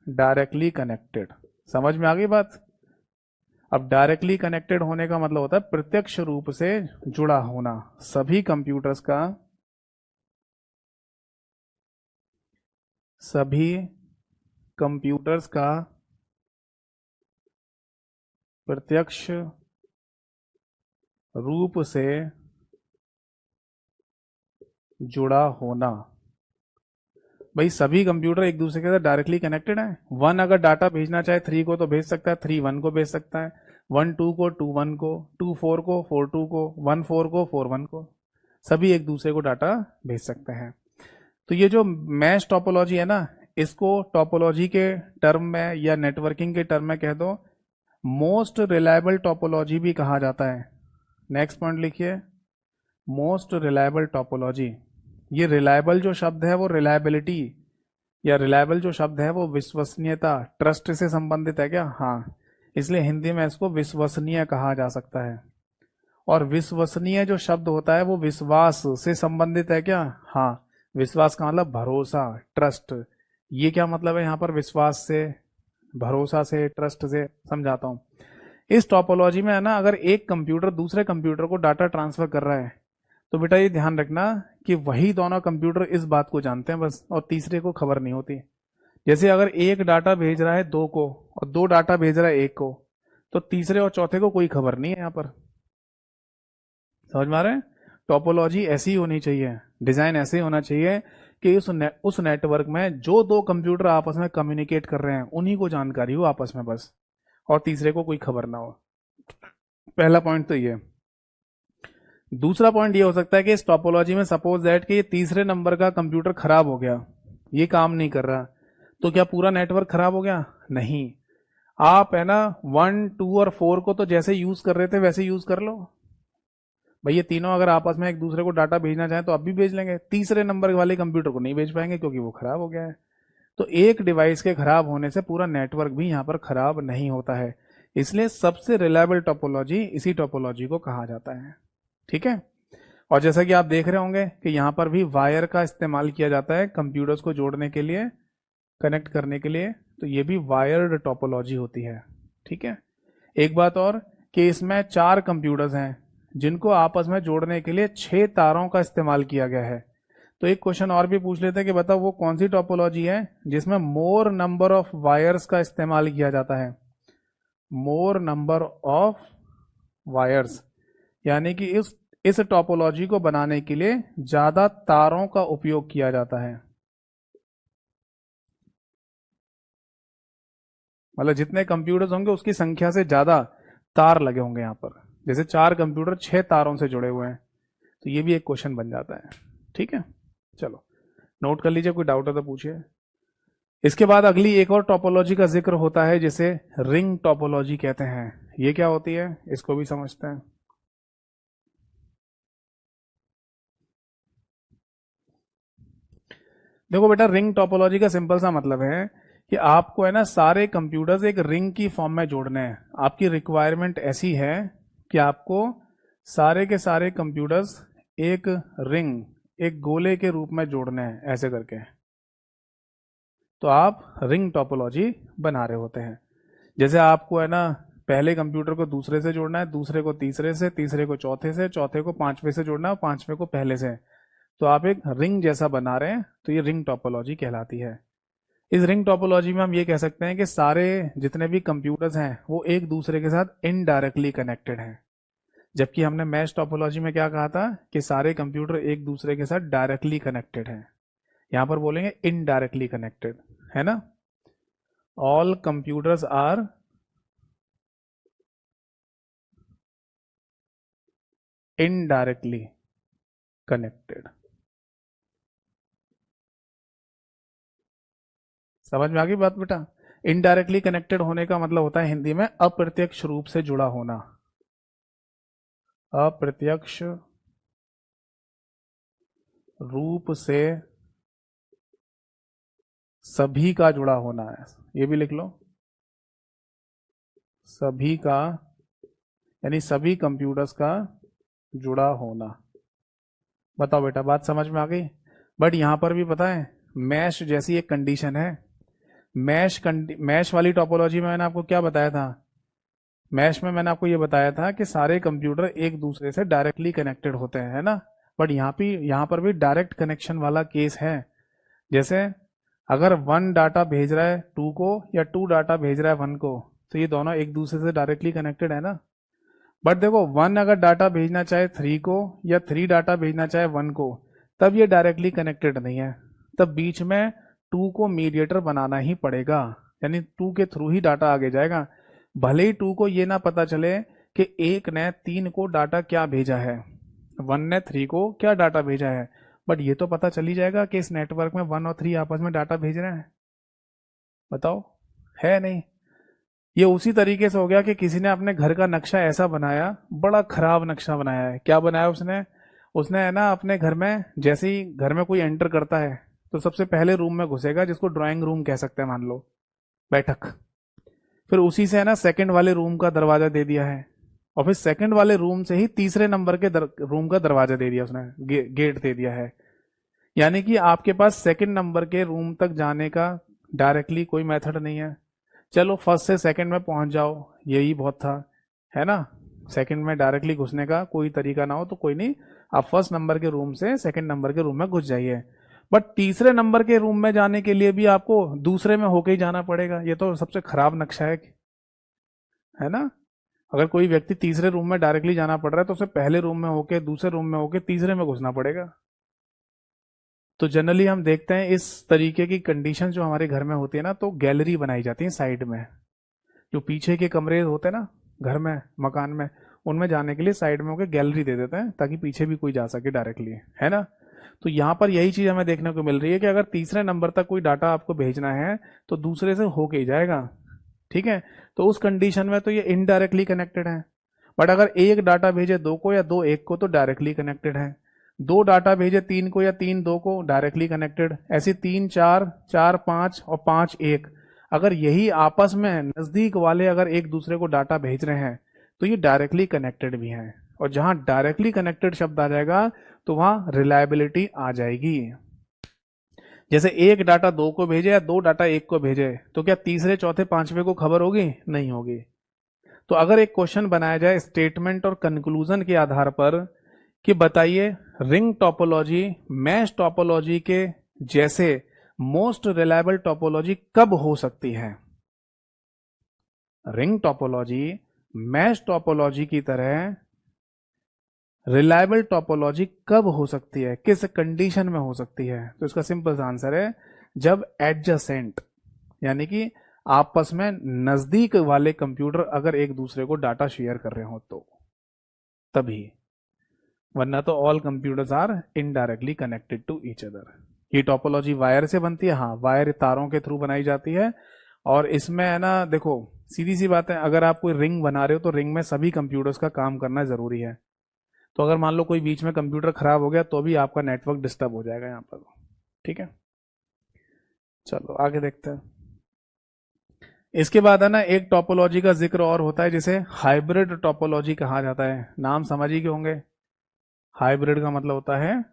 directly connected. समझ में आ गई बात? अब डायरेक्टली कनेक्टेड होने का मतलब होता है प्रत्यक्ष रूप से जुड़ा होना। सभी कंप्यूटर्स का प्रत्यक्ष रूप से जुड़ा होना। भाई सभी कंप्यूटर एक दूसरे के साथ डायरेक्टली कनेक्टेड है। 1 अगर डाटा भेजना चाहे 3 को तो भेज सकता है, 3 1 को भेज सकता है, 1 2 को, 2 1 को, 2 4 को, 4 2 को, 1 4 को, 4 1 को, सभी एक दूसरे को डाटा भेज सकते हैं। तो ये जो मैश टोपोलॉजी है ना, इसको टोपोलॉजी के टर्म में या नेटवर्किंग के टर्म में कह दो मोस्ट रिलायबल टोपोलॉजी भी कहा जाता है। नेक्स्ट पॉइंट लिखिए, मोस्ट रिलायबल टोपोलॉजी। ये रिलायबल जो शब्द है वो रिलायबिलिटी, या रिलायबल जो शब्द है वो विश्वसनीयता, ट्रस्ट से संबंधित है क्या? हाँ, इसलिए हिंदी में इसको विश्वसनीय कहा जा सकता है। और विश्वसनीय जो शब्द होता है वो विश्वास से संबंधित है क्या? हाँ, विश्वास का मतलब भरोसा, ट्रस्ट। ये क्या मतलब है यहाँ पर विश्वास से, भरोसा से, ट्रस्ट से? समझाता हूं। इस टोपोलॉजी में है ना, अगर एक कंप्यूटर दूसरे कंप्यूटर को डाटा ट्रांसफर कर रहा है तो बेटा ये ध्यान रखना कि वही दोनों कंप्यूटर इस बात को जानते हैं बस, और तीसरे को खबर नहीं होती। जैसे अगर एक डाटा भेज रहा है 2 को और 2 डाटा भेज रहा है 1 को, तो तीसरे और चौथे को कोई खबर नहीं है यहाँ पर। समझ में आ रहा है? टोपोलॉजी ऐसी होनी चाहिए, डिजाइन ऐसे ही होना चाहिए कि उस नेटवर्क में जो 2 कंप्यूटर आपस में कम्युनिकेट कर रहे हैं उन्हीं को जानकारी हो आपस में बस, और तीसरे को कोई खबर ना हो। पहला पॉइंट तो ये। दूसरा पॉइंट ये हो सकता है कि इस टोपोलॉजी में सपोज दैट कि ये तीसरे नंबर का कंप्यूटर खराब हो गया, ये काम नहीं कर रहा, तो क्या पूरा नेटवर्क खराब हो गया? नहीं। आप है ना 1 2 और 4 को तो जैसे यूज कर रहे थे वैसे यूज कर लो भाई। ये तीनों अगर आपस में एक दूसरे को डाटा भेजना चाहें तो अब भी भेज लेंगे, तीसरे नंबर वाले कंप्यूटर को नहीं भेज पाएंगे क्योंकि वो खराब हो गया है। तो एक डिवाइस के खराब होने से पूरा नेटवर्क भी यहां पर खराब नहीं होता है, इसलिए सबसे रिलायबल टोपोलॉजी इसी टोपोलॉजी को कहा जाता है। ठीक है, और जैसा कि आप देख रहे होंगे कि यहां पर भी वायर का इस्तेमाल किया जाता है कंप्यूटर्स को जोड़ने के लिए, कनेक्ट करने के लिए, तो ये भी वायर्ड टोपोलॉजी होती है। ठीक है, एक बात और कि इसमें 4 कंप्यूटर्स हैं जिनको आपस में जोड़ने के लिए 6 तारों का इस्तेमाल किया गया है। तो एक क्वेश्चन और भी पूछ लेते हैं कि बताओ वो कौन सी टोपोलॉजी है जिसमें मोर नंबर ऑफ वायर्स का इस्तेमाल किया जाता है? मोर नंबर ऑफ वायर्स, यानी कि इस टोपोलॉजी को बनाने के लिए ज्यादा तारों का उपयोग किया जाता है। मतलब जितने कंप्यूटर्स होंगे उसकी संख्या से ज्यादा तार लगे होंगे यहां पर। जैसे 4 कंप्यूटर 6 तारों से जुड़े हुए हैं, तो ये भी एक क्वेश्चन बन जाता है। ठीक है, चलो नोट कर लीजिए, कोई डाउट है तो पूछिए। इसके बाद अगली एक और टोपोलॉजी का जिक्र होता है जिसे रिंग टोपोलॉजी कहते हैं। ये क्या होती है इसको भी समझते हैं। देखो बेटा, रिंग टोपोलॉजी का सिंपल सा मतलब है कि आपको है ना सारे कंप्यूटर्स एक रिंग की फॉर्म में जोड़ने हैं। आपकी रिक्वायरमेंट ऐसी है कि आपको सारे के सारे कंप्यूटर्स एक रिंग, एक गोले के रूप में जोड़ने हैं ऐसे करके, तो आप रिंग टोपोलॉजी बना रहे होते हैं। जैसे आपको है ना पहले कंप्यूटर को दूसरे से जोड़ना है, दूसरे को तीसरे से, तीसरे को चौथे से, चौथे को पांचवे से जोड़ना है, पांचवे को पहले से, तो आप एक रिंग जैसा बना रहे हैं, तो ये रिंग टोपोलॉजी कहलाती है। इस रिंग टोपोलॉजी में हम ये कह सकते हैं कि सारे जितने भी कंप्यूटर्स हैं वो एक दूसरे के साथ इनडायरेक्टली कनेक्टेड हैं, जबकि हमने मैश टोपोलॉजी में क्या कहा था कि सारे कंप्यूटर एक दूसरे के साथ डायरेक्टली कनेक्टेड हैं। यहां पर बोलेंगे इनडायरेक्टली कनेक्टेड, है ना। All computers are indirectly connected. समझ में आ गई बात बेटा। इनडायरेक्टली कनेक्टेड होने का मतलब होता है हिंदी में अप्रत्यक्ष रूप से जुड़ा होना। अप्रत्यक्ष रूप से सभी का जुड़ा होना है, ये भी लिख लो, सभी का, यानी सभी कंप्यूटर्स का जुड़ा होना। बताओ बेटा, बात समझ में आ गई। बट यहां पर भी पता है मैश जैसी एक कंडीशन है। मैश वाली टोपोलॉजी में मैंने आपको क्या बताया था, मैश में मैंने आपको ये बताया था कि सारे कंप्यूटर एक दूसरे से डायरेक्टली कनेक्टेड होते हैं, है ना। बट यहाँ पर भी डायरेक्ट कनेक्शन वाला केस है। जैसे अगर वन डाटा भेज रहा है टू को या टू डाटा भेज रहा है वन को, तो ये दोनों एक दूसरे से डायरेक्टली कनेक्टेड है ना। बट देखो वन अगर डाटा भेजना चाहे थ्री को या थ्री डाटा भेजना चाहे वन को, तब ये डायरेक्टली कनेक्टेड नहीं है। तब बीच में टू को मीडिएटर बनाना ही पड़ेगा, यानी टू के थ्रू ही डाटा आगे जाएगा। भले ही टू को ये ना पता चले कि एक ने तीन को डाटा क्या भेजा है, वन ने थ्री को क्या डाटा भेजा है, बट ये तो पता चली जाएगा कि इस नेटवर्क में वन और थ्री आपस में डाटा भेज रहे हैं। बताओ, है नहीं। ये उसी तरीके से हो गया कि किसी ने अपने घर का नक्शा ऐसा बनाया, बड़ा खराब नक्शा बनाया है। क्या बनाया उसने, उसने है ना अपने घर में जैसे ही घर में कोई एंटर करता है तो सबसे पहले रूम में घुसेगा जिसको ड्राइंग रूम कह सकते हैं, मान लो बैठक। फिर उसी से है ना सेकंड वाले रूम का दरवाजा दे दिया है, और फिर सेकंड वाले रूम से ही तीसरे नंबर के रूम का दरवाजा दे दिया उसने, गेट दे दिया है। यानी कि आपके पास सेकंड नंबर के रूम तक जाने का डायरेक्टली कोई मेथड नहीं है। चलो फर्स्ट से सेकंड में पहुंच जाओ, यही बहुत था, है ना। सेकंड में डायरेक्टली घुसने का कोई तरीका ना हो तो कोई नहीं, आप फर्स्ट नंबर के रूम से सेकंड नंबर के रूम में घुस जाइए। बट तीसरे नंबर के रूम में जाने के लिए भी आपको दूसरे में होके ही जाना पड़ेगा। ये तो सबसे खराब नक्शा है ना। अगर कोई व्यक्ति तीसरे रूम में डायरेक्टली जाना पड़ रहा है तो उसे पहले रूम में होके, दूसरे रूम में होके, तीसरे में घुसना पड़ेगा। तो जनरली हम देखते हैं इस तरीके की कंडीशन जो हमारे घर में होती है ना, तो गैलरी बनाई जाती है साइड में। जो पीछे के कमरे होते हैं ना घर में, मकान में, उनमें जाने के लिए साइड में होकर गैलरी दे देते हैं ताकि पीछे भी कोई जा सके डायरेक्टली, है ना। तो यहाँ पर यही चीज हमें देखने को मिल रही है कि अगर तीसरे नंबर तक कोई डाटा आपको भेजना है तो दूसरे से होके ही जाएगा, ठीक है। तो उस कंडीशन में तो ये इनडायरेक्टली कनेक्टेड है। बट अगर एक डाटा भेजे दो को या दो एक को तो डायरेक्टली कनेक्टेड है। दो डाटा भेजे तीन को या तीन दो को, डायरेक्टली कनेक्टेड। ऐसी तीन चार, चार पांच और पांच एक, अगर यही आपस में नजदीक वाले अगर एक दूसरे को डाटा भेज रहे हैं तो ये डायरेक्टली कनेक्टेड भी हैं। और जहां डायरेक्टली कनेक्टेड शब्द आ जाएगा तो वहां रिलायबिलिटी आ जाएगी। जैसे एक डाटा दो को भेजे या दो डाटा एक को भेजे, तो क्या तीसरे चौथे पांचवे को खबर होगी? नहीं होगी। तो अगर एक क्वेश्चन बनाया जाए स्टेटमेंट और कंक्लूजन के आधार पर कि बताइए रिंग टोपोलॉजी मैश टोपोलॉजी के जैसे मोस्ट रिलायबल टोपोलॉजी कब हो सकती है, रिंग टोपोलॉजी मैश टोपोलॉजी की तरह रिलायबल टोपोलॉजी कब हो सकती है, किस कंडीशन में हो सकती है? तो इसका सिंपल सा आंसर है जब एडजेसेंट, यानी कि आपस में नजदीक वाले कंप्यूटर अगर एक दूसरे को डाटा शेयर कर रहे हो तो, तभी। वरना तो all computers are indirectly connected to each other. ये टोपोलॉजी वायर से बनती है, हाँ वायर तारों के थ्रू बनाई जाती है। और इसमें है ना देखो, सीधी सी बात है, अगर आप कोई रिंग बना रहे हो तो रिंग में सभी कंप्यूटर्स का काम करना जरूरी है। तो अगर मान लो कोई बीच में कंप्यूटर खराब हो गया तो भी आपका नेटवर्क डिस्टर्ब हो जाएगा यहाँ पर। ठीक है, चलो आगे देखते हैं। इसके बाद है ना एक टोपोलॉजी का जिक्र और होता है जिसे हाइब्रिड टोपोलॉजी कहा जाता है। नाम समझ ही गए होंगे। हाइब्रिड का मतलब होता है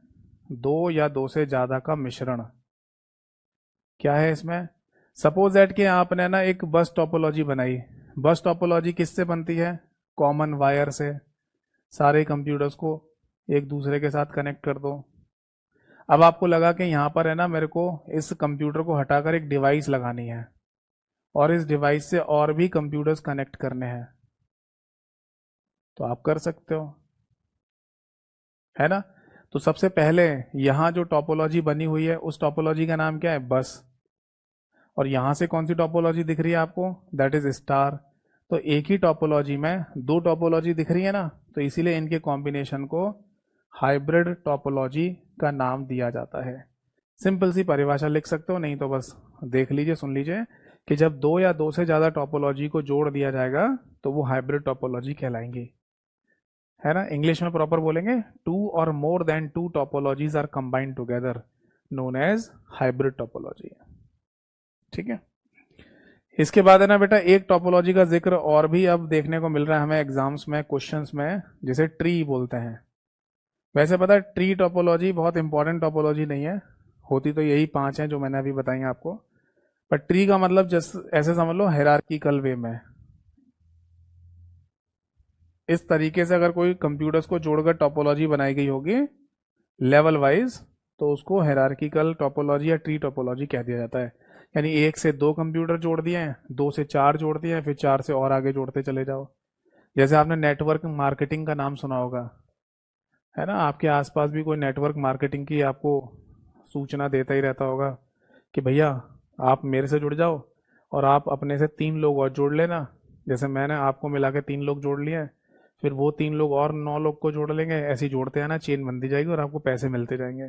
दो या दो से ज्यादा का मिश्रण। क्या है इसमें? सपोज दैट कि आपने ना एक बस टोपोलॉजी बनाई। बस टोपोलॉजी किससे बनती है? कॉमन वायर से। सारे कंप्यूटर्स को एक दूसरे के साथ कनेक्ट कर दो। अब आपको लगा कि यहाँ पर है ना मेरे को इस कंप्यूटर को हटाकर एक डिवाइस लगानी है और इस डिवाइस से और भी कंप्यूटर्स कनेक्ट करने हैं, तो आप कर सकते हो, है ना। तो सबसे पहले यहां जो टोपोलॉजी बनी हुई है उस टोपोलॉजी का नाम क्या है? बस। और यहां से कौन सी टोपोलॉजी दिख रही है आपको? That is star. तो एक ही टोपोलॉजी में दो टोपोलॉजी दिख रही है ना, तो इसीलिए इनके कॉम्बिनेशन को हाइब्रिड टोपोलॉजी का नाम दिया जाता है। सिंपल सी परिभाषा लिख सकते हो, नहीं तो बस देख लीजिए, सुन लीजिए कि जब दो या दो से ज्यादा टोपोलॉजी को जोड़ दिया जाएगा तो वो हाइब्रिड टोपोलॉजी कहलाएंगी, है ना। इंग्लिश में प्रॉपर बोलेंगे, टू और more than two topologies are combined together known as hybrid topology. ठीक है। इसके बाद है ना बेटा एक टोपोलॉजी का जिक्र और भी अब देखने को मिल रहा है हमें एग्जाम्स में, क्वेश्चंस में, जिसे ट्री बोलते हैं। वैसे पता है ट्री टोपोलॉजी बहुत इंपॉर्टेंट टोपोलॉजी नहीं है, होती तो यही पांच हैं जो मैंने अभी बताई आपको। पर ट्री का मतलब जस्ट ऐसे समझ लो हायरार्किकल वे में। इस तरीके से अगर कोई कंप्यूटर्स को जोड़कर टोपोलॉजी बनाई गई होगी लेवल वाइज, तो उसको हायरार्किकल टोपोलॉजी या ट्री टोपोलॉजी कह दिया जाता है। यानी एक से दो कंप्यूटर जोड़ दिए हैं, दो से चार जोड़ दिए हैं, फिर चार से और आगे जोड़ते चले जाओ। जैसे आपने नेटवर्क मार्केटिंग का नाम सुना होगा, है ना। आपके आसपास भी कोई नेटवर्क मार्केटिंग की आपको सूचना देता ही रहता होगा कि भैया आप मेरे से जुड़ जाओ और आप अपने से तीन लोग और जोड़ लेना। जैसे मैंने आपको मिला के तीन लोग जोड़ लिए, फिर वो तीन लोग और नौ लोग को जोड़ लेंगे, ऐसे ही जोड़ते हैं ना, चेन बनती जाएगी और आपको पैसे मिलते जाएंगे,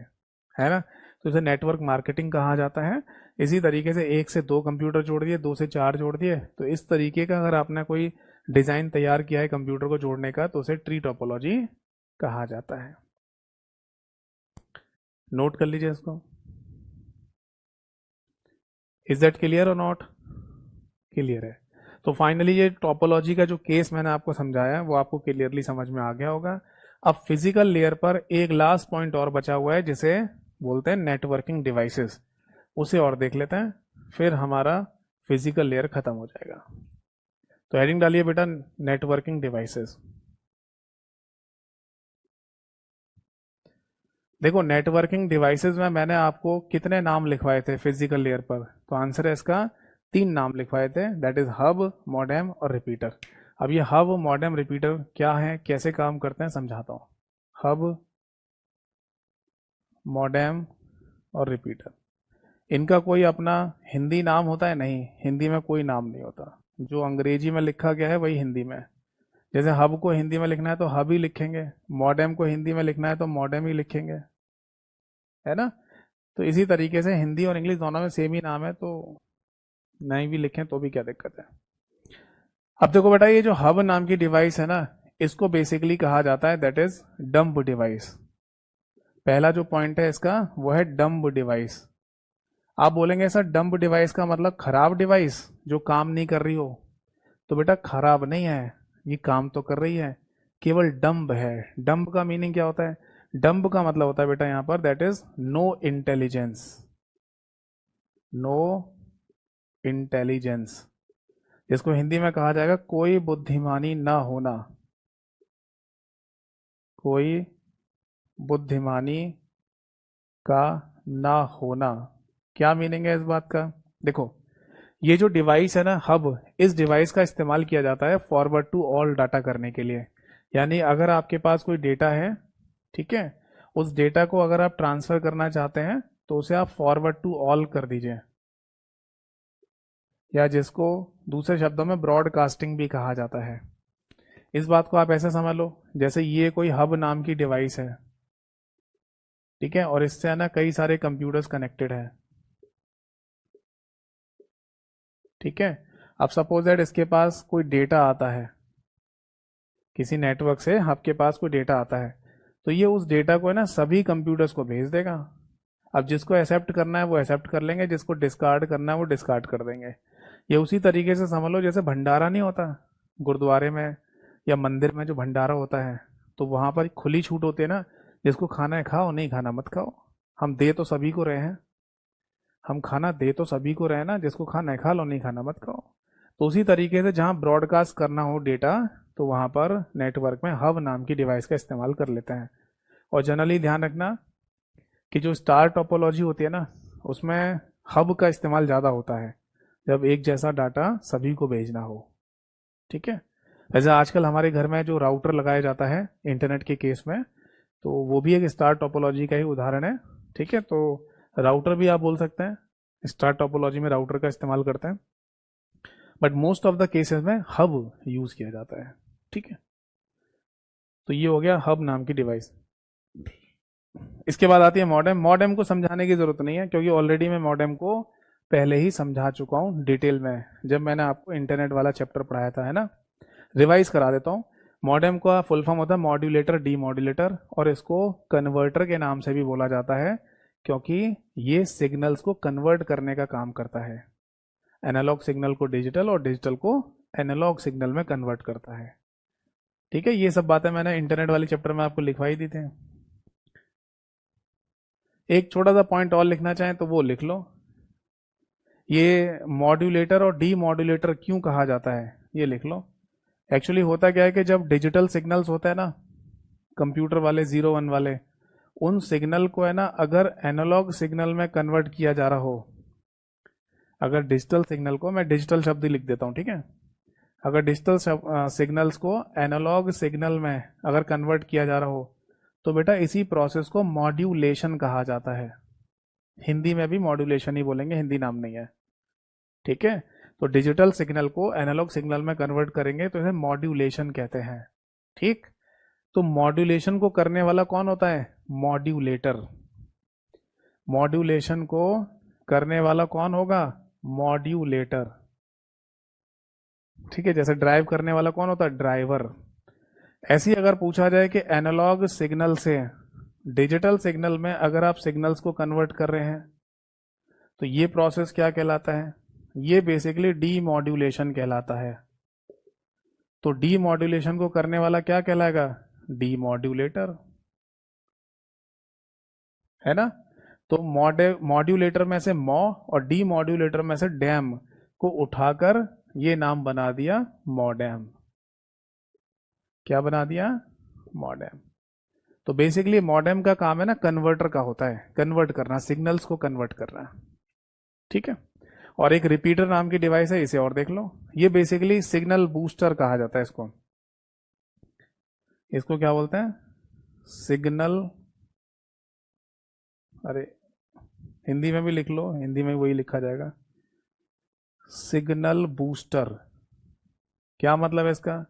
है ना। तो इसे नेटवर्क मार्केटिंग कहा जाता है। इसी तरीके से एक से दो कंप्यूटर जोड़ दिए, दो से चार जोड़ दिए, तो इस तरीके का अगर आपने कोई डिजाइन तैयार किया है कंप्यूटर को जोड़ने का तो उसे ट्री टोपोलॉजी कहा जाता है। नोट कर लीजिए इसको। इज दैट क्लियर और नॉट क्लियर है? तो फाइनली ये टोपोलॉजी का जो केस मैंने आपको समझाया है वो आपको क्लियरली समझ में आ गया होगा। अब फिजिकल लेयर पर एक लास्ट पॉइंट और बचा हुआ है जिसे बोलते हैं नेटवर्किंग डिवाइसेस। उसे और देख लेते हैं, फिर हमारा फिजिकल लेयर खत्म हो जाएगा। तो हेडिंग डालिए बेटा, नेटवर्किंग डिवाइसेस। देखो नेटवर्किंग डिवाइसेस में मैंने आपको कितने नाम लिखवाए थे फिजिकल लेयर पर? तो आंसर है इसका तीन नाम लिखवाए थे, दैट इज हब, मॉडेम और रिपीटर। अब ये हब, मॉडेम, रिपीटर क्या है, कैसे काम करते हैं समझाता हूँ। हब, मॉडेम और रिपीटर, इनका कोई अपना हिंदी नाम होता है? नहीं, हिंदी में कोई नाम नहीं होता। जो अंग्रेजी में लिखा गया है वही हिंदी में। जैसे हब को हिंदी में लिखना है तो हब ही लिखेंगे, मॉडेम को हिंदी में लिखना है तो मॉडेम ही लिखेंगे, है ना। तो इसी तरीके से हिंदी और इंग्लिश दोनों में सेम ही नाम है, तो नहीं भी लिखें तो भी क्या दिक्कत है। अब देखो बेटा ये जो हब नाम की डिवाइस है ना, इसको बेसिकली कहा जाता है दैट इज डंब डिवाइस। पहला जो पॉइंट है इसका वो है डंब डिवाइस। आप बोलेंगे सर डंब डिवाइस का मतलब खराब डिवाइस जो काम नहीं कर रही हो? तो बेटा खराब नहीं है, ये काम तो कर रही है, केवल डंब है। डंब का मीनिंग क्या होता है? डंब का मतलब होता है बेटा यहाँ पर that is no intelligence. No intelligence, जिसको हिंदी में कहा जाएगा कोई बुद्धिमानी ना होना। कोई बुद्धिमानी का ना होना, क्या मीनिंग है इस बात का? देखो ये जो डिवाइस है ना हब, इस डिवाइस का इस्तेमाल किया जाता है फॉरवर्ड टू ऑल डाटा करने के लिए। यानी अगर आपके पास कोई डेटा है, ठीक है, उस डेटा को अगर आप ट्रांसफर करना चाहते हैं तो उसे आप फॉरवर्ड टू ऑल कर दीजिए, या जिसको दूसरे शब्दों में ब्रॉडकास्टिंग भी कहा जाता है। इस बात को आप ऐसे समझ लो जैसे ये कोई हब नाम की डिवाइस है, ठीक है, और इससे है ना कई सारे कंप्यूटर्स कनेक्टेड है, ठीक है। अब सपोज दैट इसके पास कोई डेटा आता है, किसी नेटवर्क से आपके पास कोई डेटा आता है, तो ये उस डेटा को है ना सभी कंप्यूटर्स को भेज देगा। अब जिसको एक्सेप्ट करना है वो एक्सेप्ट कर लेंगे, जिसको डिस्कार्ड करना है वो डिस्कार्ड कर देंगे। ये उसी तरीके से समझ लो जैसे भंडारा नहीं होता गुरुद्वारे में या मंदिर में, जो भंडारा होता है तो वहां पर खुली छूट होती है ना, जिसको खाना है खाओ, नहीं खाना मत खाओ। हम दे तो सभी को रहे हैं, हम खाना दे तो सभी को रहे हैं ना, जिसको खाना है खा लो, नहीं खाना मत खाओ। तो उसी तरीके से जहां ब्रॉडकास्ट करना हो डेटा, तो वहां पर नेटवर्क में हब नाम की डिवाइस का इस्तेमाल कर लेते हैं। और जनरली ध्यान रखना कि जो स्टार टोपोलॉजी होती है ना, उसमें हब का इस्तेमाल ज़्यादा होता है जब एक जैसा डाटा सभी को भेजना हो, ठीक है। वैसे आजकल हमारे घर में जो राउटर लगाया जाता है इंटरनेट के केस में, तो वो भी एक स्टार टोपोलॉजी का ही उदाहरण है, ठीक है। तो राउटर भी आप बोल सकते हैं, स्टार टोपोलॉजी में राउटर का इस्तेमाल करते हैं, but most of the cases में हब यूज किया जाता है, ठीक है। तो ये हो गया हब नाम की डिवाइस। इसके बाद आती है मॉडेम। मॉडेम को समझाने की जरूरत नहीं है क्योंकि ऑलरेडी मैं मॉडेम को पहले ही समझा चुका हूँ डिटेल में, जब मैंने आपको इंटरनेट वाला चैप्टर पढ़ाया था, है ना। रिवाइज करा देता हूँ। मॉडेम का फुल फॉर्म होता है मॉड्यूलेटर डीमॉड्यूलेटर, और इसको कन्वर्टर के नाम से भी बोला जाता है क्योंकि ये सिग्नल्स को कन्वर्ट करने का काम करता है। एनालॉग सिग्नल को डिजिटल और डिजिटल को एनालॉग सिग्नल में कन्वर्ट करता है, ठीक है। ये सब बातें मैंने इंटरनेट वाले चैप्टर में आपको लिखवाई दी थी। एक छोटा सा पॉइंट और लिखना चाहें तो वो लिख लो, ये मॉड्यूलेटर और डीमॉड्यूलेटर क्यों कहा जाता है ये लिख लो। एक्चुअली होता क्या है कि जब डिजिटल सिग्नल्स होता है ना, कंप्यूटर वाले 0 1 वाले, उन सिग्नल को है ना अगर एनालॉग सिग्नल में कन्वर्ट किया जा रहा हो, अगर डिजिटल सिग्नल को, मैं डिजिटल शब्द ही लिख देता हूं, ठीक है, अगर डिजिटल सिग्नल्स को एनालॉग सिग्नल में अगर कन्वर्ट किया जा रहा हो, तो बेटा इसी प्रोसेस को मॉड्यूलेशन कहा जाता है। हिंदी में भी मॉड्यूलेशन ही बोलेंगे, हिंदी नाम नहीं है, ठीक है। तो डिजिटल सिग्नल को एनालॉग सिग्नल में कन्वर्ट करेंगे तो इसे मॉड्यूलेशन कहते हैं, ठीक। तो मॉड्यूलेशन को करने वाला कौन होता है? मॉड्यूलेटर। मॉड्यूलेशन को करने वाला कौन होगा? मॉड्यूलेटर, ठीक है। जैसे ड्राइव करने वाला कौन होता है? ड्राइवर। ऐसी अगर पूछा जाए कि एनालॉग सिग्नल से डिजिटल सिग्नल में अगर आप सिग्नल्स को कन्वर्ट कर रहे हैं तो ये प्रोसेस क्या कहलाता है? ये बेसिकली डीमॉड्यूलेशन कहलाता है। तो डीमॉड्यूलेशन को करने वाला क्या कहलाएगा? डीमॉड्यूलेटर, है ना। तो मॉड्यूलेटर में से मॉ और डीमॉड्यूलेटर में से डैम को उठाकर ये नाम बना दिया मॉडेम। क्या बना दिया? मॉडेम। तो बेसिकली मॉडेम का काम है ना कन्वर्टर का होता है, कन्वर्ट करना, सिग्नल्स को कन्वर्ट करना, ठीक है। और एक रिपीटर नाम की डिवाइस है, इसे और देख लो। ये बेसिकली सिग्नल बूस्टर कहा जाता है इसको। इसको क्या बोलते हैं? सिग्नल, अरे हिंदी में भी लिख लो, हिंदी में वही लिखा जाएगा, सिग्नल बूस्टर। क्या मतलब है इसका?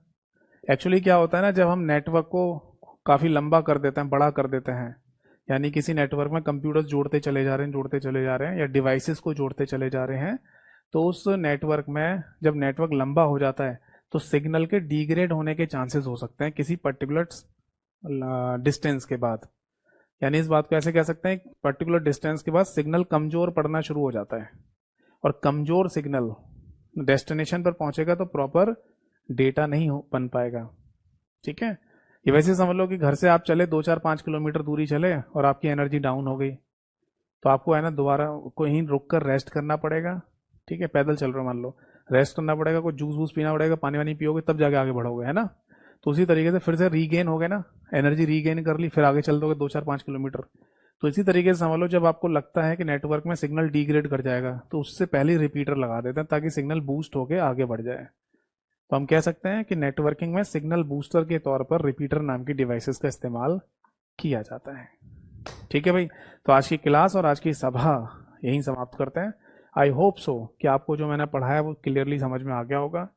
एक्चुअली क्या होता है ना, जब हम नेटवर्क को काफ़ी लंबा कर देते हैं, बड़ा कर देते हैं, यानी किसी नेटवर्क में कंप्यूटर्स जोड़ते चले जा रहे हैं, जोड़ते चले जा रहे हैं, या डिवाइसेस को जोड़ते चले जा रहे हैं, तो उस नेटवर्क में जब नेटवर्क लंबा हो जाता है तो सिग्नल के डिग्रेड होने के चांसेस हो सकते हैं किसी पर्टिकुलर डिस्टेंस के बाद। यानी इस बात को ऐसे कह सकते हैं, पर्टिकुलर डिस्टेंस के बाद सिग्नल कमजोर पड़ना शुरू हो जाता है, और कमजोर सिग्नल डेस्टिनेशन पर पहुंचेगा तो प्रॉपर डेटा नहीं बन पाएगा, ठीक है। ये वैसे समझ लो कि घर से आप चले 2 4 5 किलोमीटर दूरी चले और आपकी एनर्जी डाउन हो गई, तो आपको है ना दोबारा कहीं रुक कर रेस्ट करना पड़ेगा, ठीक है। पैदल चल रहे हो मान लो, रेस्ट करना पड़ेगा, कुछ जूस वूस पीना पड़ेगा, पानी वानी पियोगे तब जाके आगे बढ़ोगे, है ना। तो उसी तरीके से फिर से रीगेन हो गए ना, एनर्जी रीगेन कर ली, फिर आगे चल दोगे 2 4 5 किलोमीटर। तो इसी तरीके से समझ लो, जब आपको लगता है कि नेटवर्क में सिग्नल डिग्रेड कर जाएगा तो उससे पहले रिपीटर लगा देते हैं ताकि सिग्नल बूस्ट होकर आगे बढ़ जाए। तो हम कह सकते हैं कि नेटवर्किंग में सिग्नल बूस्टर के तौर पर रिपीटर नाम की डिवाइसेस का इस्तेमाल किया जाता है, ठीक है भाई। तो आज की क्लास और आज की सभा यहीं समाप्त करते हैं। आई होप सो कि आपको जो मैंने पढ़ाया वो क्लियरली समझ में आ गया होगा।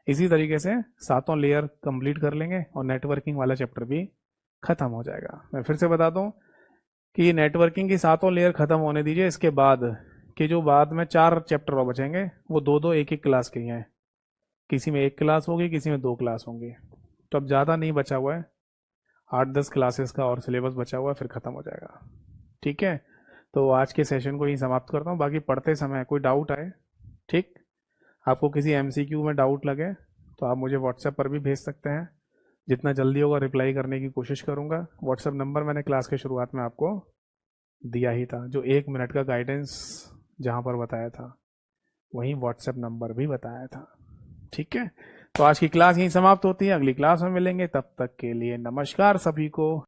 इसी तरीके से सातों लेयर कंप्लीट कर लेंगे और नेटवर्किंग वाला चैप्टर भी खत्म हो जाएगा। मैं फिर से बता दूं कि नेटवर्किंग की सातों लेयर खत्म होने दीजिए, इसके बाद कि जो बाद में 4 चैप्टर और बचेंगे वो दो दो एक एक क्लास के ही हैं। किसी में एक क्लास होगी, किसी में 2 क्लास होंगी। तो अब ज़्यादा नहीं बचा हुआ है, 8-10 क्लासेस का और सिलेबस बचा हुआ है, फिर ख़त्म हो जाएगा। ठीक है, तो आज के सेशन को ही समाप्त करता हूँ। बाकी पढ़ते समय कोई डाउट आए, ठीक, आपको किसी एमसीक्यू में डाउट लगे तो आप मुझे व्हाट्सएप पर भी भेज सकते हैं। जितना जल्दी होगा रिप्लाई करने की कोशिश करूँगा। व्हाट्सएप नंबर मैंने क्लास के शुरुआत में आपको दिया ही था, जो 1 मिनट का गाइडेंस जहाँ पर बताया था वहीं व्हाट्सएप नंबर भी बताया था। ठीक है, तो आज की क्लास यहीं समाप्त होती है, अगली क्लास में मिलेंगे, तब तक के लिए नमस्कार सभी को।